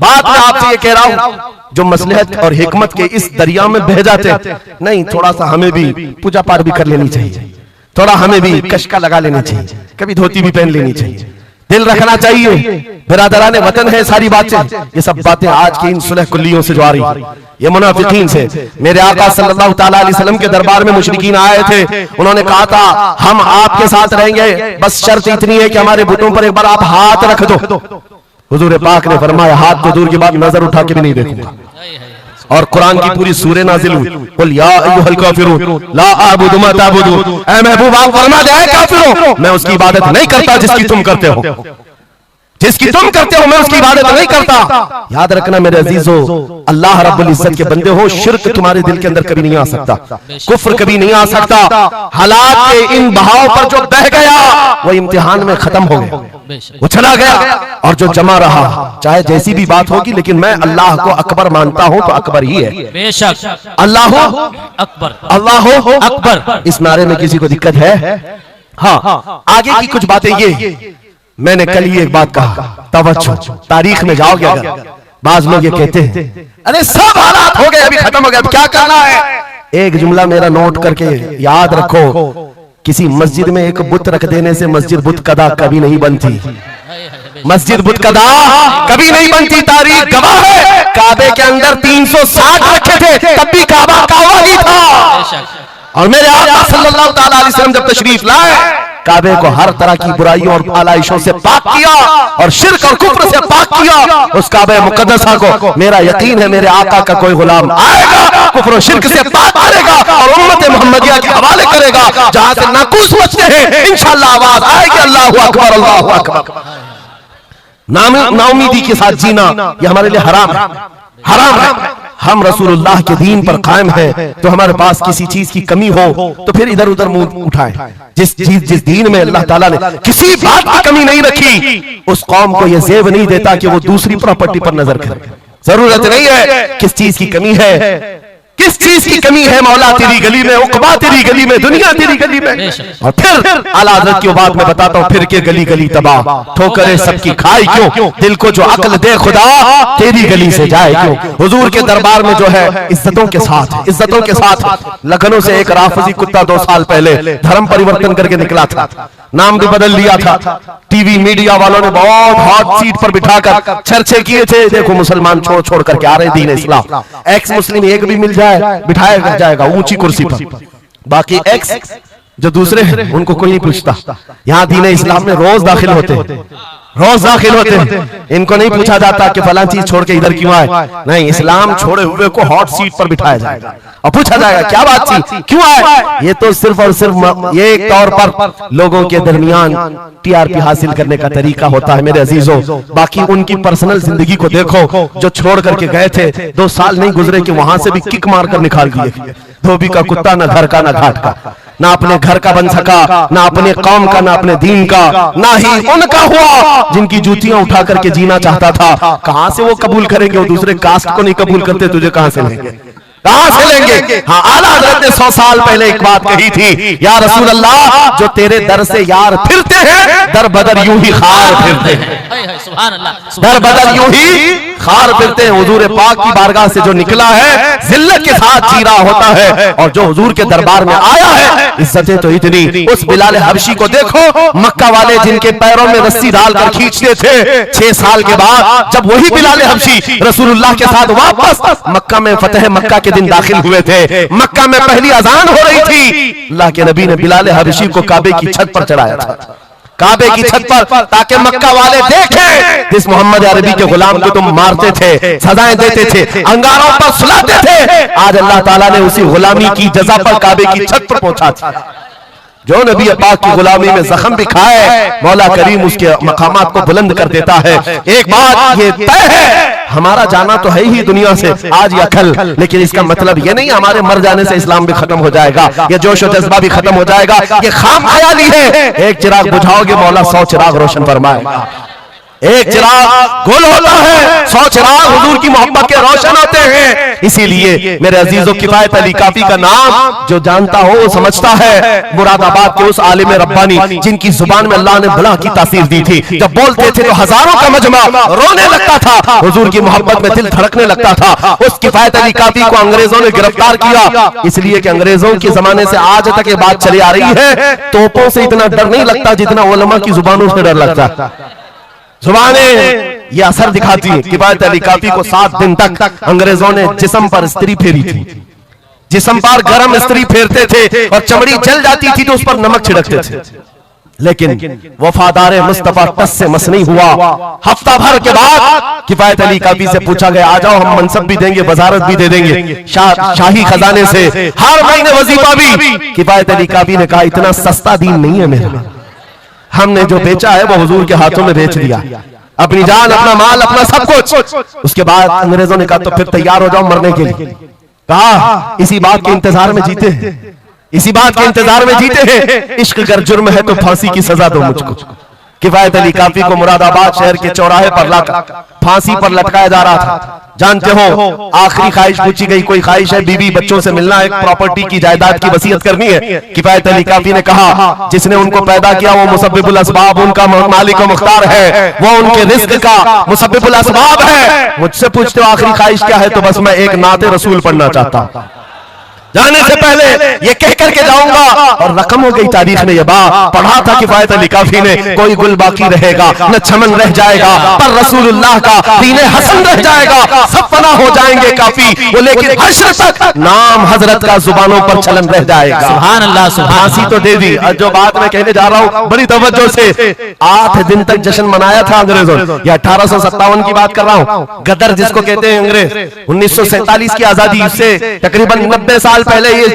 [SPEAKER 1] बात मैं आपसे ये कह रहा हूं, जो मसलहत और हिकमत के इस दरिया में बह जाते नहीं, थोड़ा सा हमें भी पूजा पाठ भी कर लेनी चाहिए, थोड़ा हमें भी कशका लगा लेनी चाहिए, कभी धोती भी पहन लेनी चाहिए, दिल रखना चाहिए। बिरादराने वतन है सारी बातें, ये सब बातें आज की इन सुलह कुल्लियों से जो आ रही, ये मुनाफिकीन से। मेरे आका सल्लल्लाहु ताला अलैहि वसल्लम के दरबार में मुशरिकीन आए थे, उन्होंने कहा था हम आपके साथ रहेंगे, बस शर्त इतनी है कि हमारे बुतों पर एक बार आप हाथ रख दो। हुजूर पाक ने फरमाया हाथ तो दूर की बात, नजर उठा के भी नहीं देखूंगा। और कुरान की पूरी सूरह नाजिल हुई, कुल या अय्युहल काफिरून ला अअबुदु मा ताबुदून, ऐ महबूब आप फरमा दे काफिरों, मैं उसकी इबादत नहीं करता जिसकी तुम करते हो, जिसकी तुम करते हो मैं उसकी इबादत नहीं करता। याद रखना मेरे अजीजों, अल्लाह रब्बुल इज्जत के बंदे हो, शिर्क तुम्हारे दिल के अंदर कभी नहीं आ सकता, कुफ्र कभी नहीं आ सकता। हालात के इन बहाव पर जो बह गया वो इम्तिहान में खत्म हो गया, वो चला गया, और जो जमा रहा चाहे जैसी भी बात होगी, लेकिन मैं अल्लाह को अकबर मानता हूं तो अकबर ही है, बेशक अल्लाह अकबर, अल्लाह अकबर। इस नारे में किसी को दिक्कत है? हाँ, आगे की कुछ बातें ये, मैंने कल ही एक बात कहा, तवज्जो, तारीख में जाओगे अगर, बाज लोग ये कहते हैं अरे सब हालात हो गए अभी खत्म हो गया, अब क्या करना है? एक जुमला मेरा नोट करके याद रखो, किसी मस्जिद में एक बुत रख देने से मस्जिद बुत कदा कभी नहीं बनती, मस्जिद बुत कदा कभी नहीं बनती। तारीख गवाह है, काबे के अंदर 360 रखे थे, तब भी काबा काबा ही था। और मेरे आका सल्लल्लाहु ताला अलैहि वसल्लम जब तशरीफ लाए, काबे को हर तरह की बुराइयों और आलाइशों से पाक किया और शिर्क और कुफ्र से पाक किया। उस काबे मुकद्दसा को मेरा यकीन है मेरे आका का कोई गुलाम आएगा, कुफ्र और शिर्क से पाक करेगा और उम्मत मुहम्मदिया के हवाले करेगा, जहां से नाकूस बचते हैं इंशाअल्लाह आवाज आएगी अल्लाहु अकबर, अल्लाहु अकबर। नाउमीदी के साथ जीना ये हमारे लिए हराम है, हराम है। हम रसूलुल्लाह के दीन पर कायम है, तो हमारे पास किसी चीज की कमी हो तो फिर इधर उधर मुंह उठाएं। जिस दीन में अल्लाह ताला ने किसी बात की कमी नहीं रखी, उस कौम को यह जेब नहीं देता कि वो दूसरी प्रॉपर्टी पर नजर करे। जरूरत नहीं है किस चीज की कमी है, किस चीज की कमी है, मौला तेरी गली में, उकबा तेरी गली में, दुनिया तेरी गली में। और फिर आला हज़रत की बात में बताता हूं, फिर के गली गली तबाह, ठोकरे सबकी खाई क्यों, दिल को जो अक्ल दे खुदा तेरी गली से जाए क्यों। हुजूर के दरबार में जो है इज्जतों के साथ, इज्जतों के साथ। लखनऊ से एक राफजी कुत्ता 2 साल पहले धर्म परिवर्तन करके निकला था, नाम भी बदल लिया था। टीवी मीडिया वालों ने बहुत हॉट सीट पर बिठाकर चर्चे किए थे, देखो मुसलमान छोड़ छोड़ करके आ रहे दीन इस्लाम, एक्स मुस्लिम एक भी मिल जाए बिठाया जाएगा ऊंची कुर्सी पर, बाकी एक्स जो दूसरे हैं उनको कोई नहीं पूछता। यहाँ दीन इस्लाम में रोज दाखिल होते, रोज दाखिल होते, इनको नहीं पूछा जाता कि फलां चीज छोड़ के इधर क्यों आए, नहीं, इस्लाम छोड़े हुए को हॉट सीट पर बिठाया जाएगा और पूछा जाएगा क्या बात थी, क्यों आए। ये तो सिर्फ और सिर्फ ये एक तौर पर लोगों के दरमियान टीआरपी हासिल करने का तरीका होता है मेरे अजीजों। बाकी उनकी पर्सनल जिंदगी को देखो, जो छोड़ करके गए थे 2 साल नहीं गुजरे कि वहां से भी किक मार कर निकाल दिए। धोबी का कुत्ता, ना घर का ना घाट का, ना अपने घर का बन सका, ना अपने कौम का, ना अपने दीन का, ना ही उनका हुआ जिनकी जूतियां उठा करके जीना चाहता था। कहां से वो कबूल करेंगे, वो दूसरे कास्ट को नहीं कबूल करते, तुझे कहां से लेंगे। कहां से लेंगे? हाँ, आला हजरत ने 100 साल पहले एक बात कही थी, या रसूल अल्लाह, जो तेरे दर से यार फिरते हैं, दर बदर यूं ही खार फिरते हैं।
[SPEAKER 2] सुभान अल्लाह,
[SPEAKER 1] दर बदर यूं ही खार फिरते हैं। हुजूर पाक की बारगाह से जो निकला है, जिल्लत के साथ जी रहा होता है, और जो हुजूर के दरबार में आया है, इज्जतें तो इतनी। उस बिलाल हबशी को देखो, मक्का वाले जिनके पैरों में रस्सी डालकर खींचते थे, 6 साल के बाद जब वही बिलाल हबशी रसूलुल्लाह के साथ वापस मक्का में फतेह मक्का के दिन दाखिल हुए थे, मक्का में पहली अजान हो रही थी, अल्लाह के नबी ने बिलाल हबशी को काबे की छत पर चढ़ाया था, काबे की छत पर, ताकि मक्का वाले देखें जिस मोहम्मद अरबी के गुलाम को तुम मारते थे, सजाएं देते थे, अंगारों पर सुलाते थे, आज अल्लाह ताला ने उसी गुलामी की जजा पर काबे की छत पर पहुंचा। जो नबी पाक की गुलामी में जख्म भी खाए, मौला करीम उसके मकामात को बुलंद कर देता है। एक बात ये तय है, हमारा जाना तो है ही दुनिया से आज या कल, लेकिन इसका मतलब ये नहीं हमारे मर जाने से इस्लाम भी खत्म हो जाएगा, ये जोश और जज्बा भी खत्म हो जाएगा। ये खाम ख्याली है, एक चिराग बुझाओगे मौला 100 चिराग रोशन फरमाएगा। एक चिराग गुल होता है, 100 चिराग हुजूर की मोहब्बत के रोशन होते हैं। इसीलिए मेरे अजीजों, किफायत अली काफी का नाम जो जानता हो वो समझता है। मुरादाबाद के उस आलिम रब्बानी जिनकी जुबान में अल्लाह ने भला की तासीर दी थी, जब बोलते थे तो हजारों का मजमा रोने लगता था, हुजूर की मोहब्बत में दिल धड़कने लगता था। उस किफायत अली काफी को अंग्रेजों ने गिरफ्तार किया, इसलिए कि अंग्रेजों के जमाने से आज तक ये बात चली आ रही है, तोपों से इतना डर नहीं लगता जितना उलमा की जुबानों से डर लगता। जुबानें ये असर दिखाती है। किफायत अली काफी को 7 दिन तक अंग्रेजों ने जिस्म पर स्त्री फेरी थी, जिस्म पर गरम स्त्री फेरते थे और चमड़ी जल जाती थी तो उस पर नमक छिड़कते थे, लेकिन वफादार मुस्तफा टस से मस नहीं हुआ। हफ्ता भर के बाद किफायत अली काफी से पूछा गया, आ जाओ हम मनसब भी देंगे, वजारत भी दे देंगे, शाही खजाने से हर महीने वजीफा भी। किफायत अली काफी ने कहा, इतना सस्ता दीन नहीं है मेरा, हमने जो बेचा है वो हुजूर के हाथों में बेच दिया, अपनी जान, अपना माल, अपना सब कुछ। उसके बाद अंग्रेजों ने कहा, तो फिर तैयार हो जाओ मरने के लिए। कहा, इसी बात के इंतजार में जीते हैं, इसी बात के इंतजार में जीते हैं, इश्क अगर जुर्म है तो फांसी की सजा दो मुझको। किफायत अली काफी को मुरादाबाद शहर के चौराहे पर फांसी पर लटकाया जा रहा था। जानते हो, आखिरी ख्वाहिश पूछी गई, कोई ख्वाहिश है? बीवी बच्चों से मिलना, एक प्रॉपर्टी की जायदाद की वसीयत करनी है। किफायत अली काफी ने कहा, जिसने उनको पैदा किया वो मुसब्बिबुल असबाब, उनका मालिक व मुख्तार है, वो उनके रिस्क का मुसब्बिबुल असबाब है। मुझसे पूछते हो आखिरी ख्वाहिश क्या है, तो बस मैं एक नाते रसूल पढ़ना चाहता हूं, जाने से पहले ये कह करके जाऊंगा। और रकम हो गई तारीख में, ये बात पढ़ा था किफायत अली काफी ने, कोई गुल बाकी रहेगा न चमन रह जाएगा, पर रसूलुल्लाह का दीने हसन रह जाएगा, सब फना हो जाएंगे काफी वो, लेकिन हश्र तक नाम हजरत का जुबानों पर चलन रह जाएगा।
[SPEAKER 2] सुभान अल्लाह,
[SPEAKER 1] फांसी तो दे दी। जो बात मैं कहने जा रहा हूँ बड़ी तवज्जो से, 8 दिन तक जश्न मनाया था अंग्रेजों ने। यह 1857 की बात कर रहा हूँ। गदर जिसको कहते हैं अंग्रेज, 1947 की आजादी से तकरीबन 90 साल पहले ये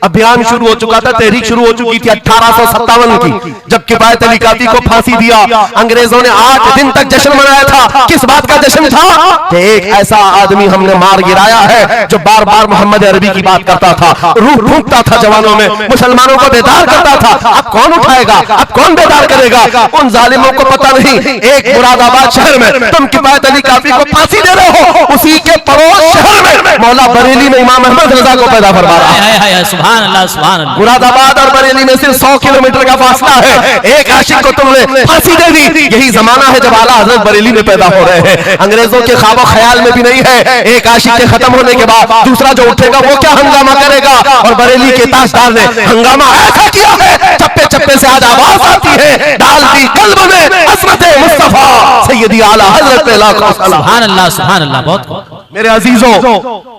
[SPEAKER 1] अभियान शुरू हो चुका था, तहरीक शुरू हो चुकी थी 1857 की, जब किफायत अली काफी को फांसी दिया। अंग्रेजों ने 8 दिन तक जश्न मनाया था। किस बात का जश्न था? कि एक ऐसा आदमी हमने मार गिराया है जो बार बार मोहम्मद अरबी की बात करता था, रूह फूंकता था जवानों में, मुसलमानों को बेदार करता था। अब कौन उठाएगा, अब कौन बेदार करेगा? उन जालिमों को पता नहीं, एक मुरादाबाद शहर में तुम किफायत अली काफी को फांसी दे रहे हो, उसी के पड़ोस शहर में मौला बरेली में इमाम अहमद रजा को पैदा फरमा रहा है।
[SPEAKER 2] सुभान अल्लाह, सुभान अल्लाह।
[SPEAKER 1] मुरादाबाद और बरेली में सिर्फ 100 किलोमीटर का फासला है। एक आशिक को तुमने फांसी दे दी। यही जमाना है जब आला हजरत बरेली में पैदा हो रहे हैं। अंग्रेजों के ख्वाब ख्याल में भी नहीं है एक आशिक के खत्म होने के बाद दूसरा जो उठेगा वो क्या हंगामा करेगा। और बरेली के ताजदार ने हंगामा ऐसा किया है, चप्पे चप्पे से आज आवाज आती है, डाल दी कल्ब में अज़मत मुस्तफा सैयदी आला हजरत लाखों सलाम।
[SPEAKER 2] सुभान अल्लाह, सुभान अल्लाह। बहुत
[SPEAKER 1] मेरे अजीजों,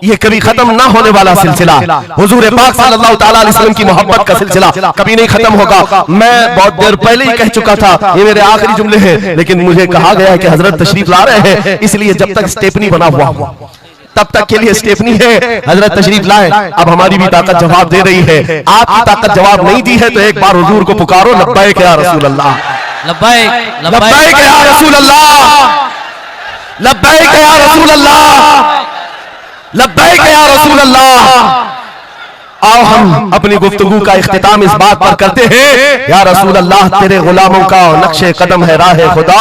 [SPEAKER 1] ये कभी खत्म ना होने वाला सिलसिला, हुजूर पाक सल्लल्लाहु तआला अलैहि वसल्लम की मोहब्बत का सिलसिला कभी नहीं खत्म होगा। मैं बहुत देर पहले ही कह चुका था, ये मेरे आखिरी जुमले हैं, लेकिन मुझे कहा गया है कि हजरत तशरीफ ला रहे हैं, इसलिए जब तक स्टेपनी बना हुआ तब तक के लिए स्टेपनी है। हजरत तशरीफ लाए, अब हमारी भी ताकत जवाब दे रही है। आपकी ताकत जवाब नहीं दी है तो एक बार हुजूर को पुकारो, लब्बैक या रसूल अल्लाह,
[SPEAKER 2] लब्बैक,
[SPEAKER 1] लब्बैक या रसूल अल्लाह, लब्बैक या रसूल अल्लाह, लब्बैक या रसूल अल्लाह। आओ हम अपनी गुफ्तगू का इख्तिताम इस बात पर करते हैं, या रसूल अल्लाह तेरे गुलामों का नक्शे कदम है राह खुदा,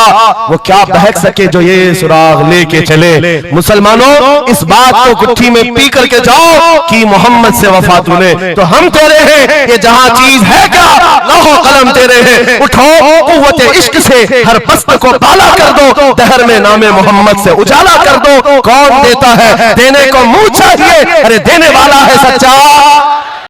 [SPEAKER 1] वो क्या बहक सके जो ये सुराग लेके चले। मुसलमानों, इस बात को गुट्ठी में पी करके जाओ कि मोहम्मद से वफा तूने, तो हम तेरे हैं, ये जहां चीज है क्या लौह कलम तेरे हैं। उठो कुव्वत इश्क से हर पस्त को बाला कर दो, दहर में नामे मोहम्मद से उजाला कर दो। कौन देता है, देने को मुंह चाहिए, अरे देने वाला है सच्चा।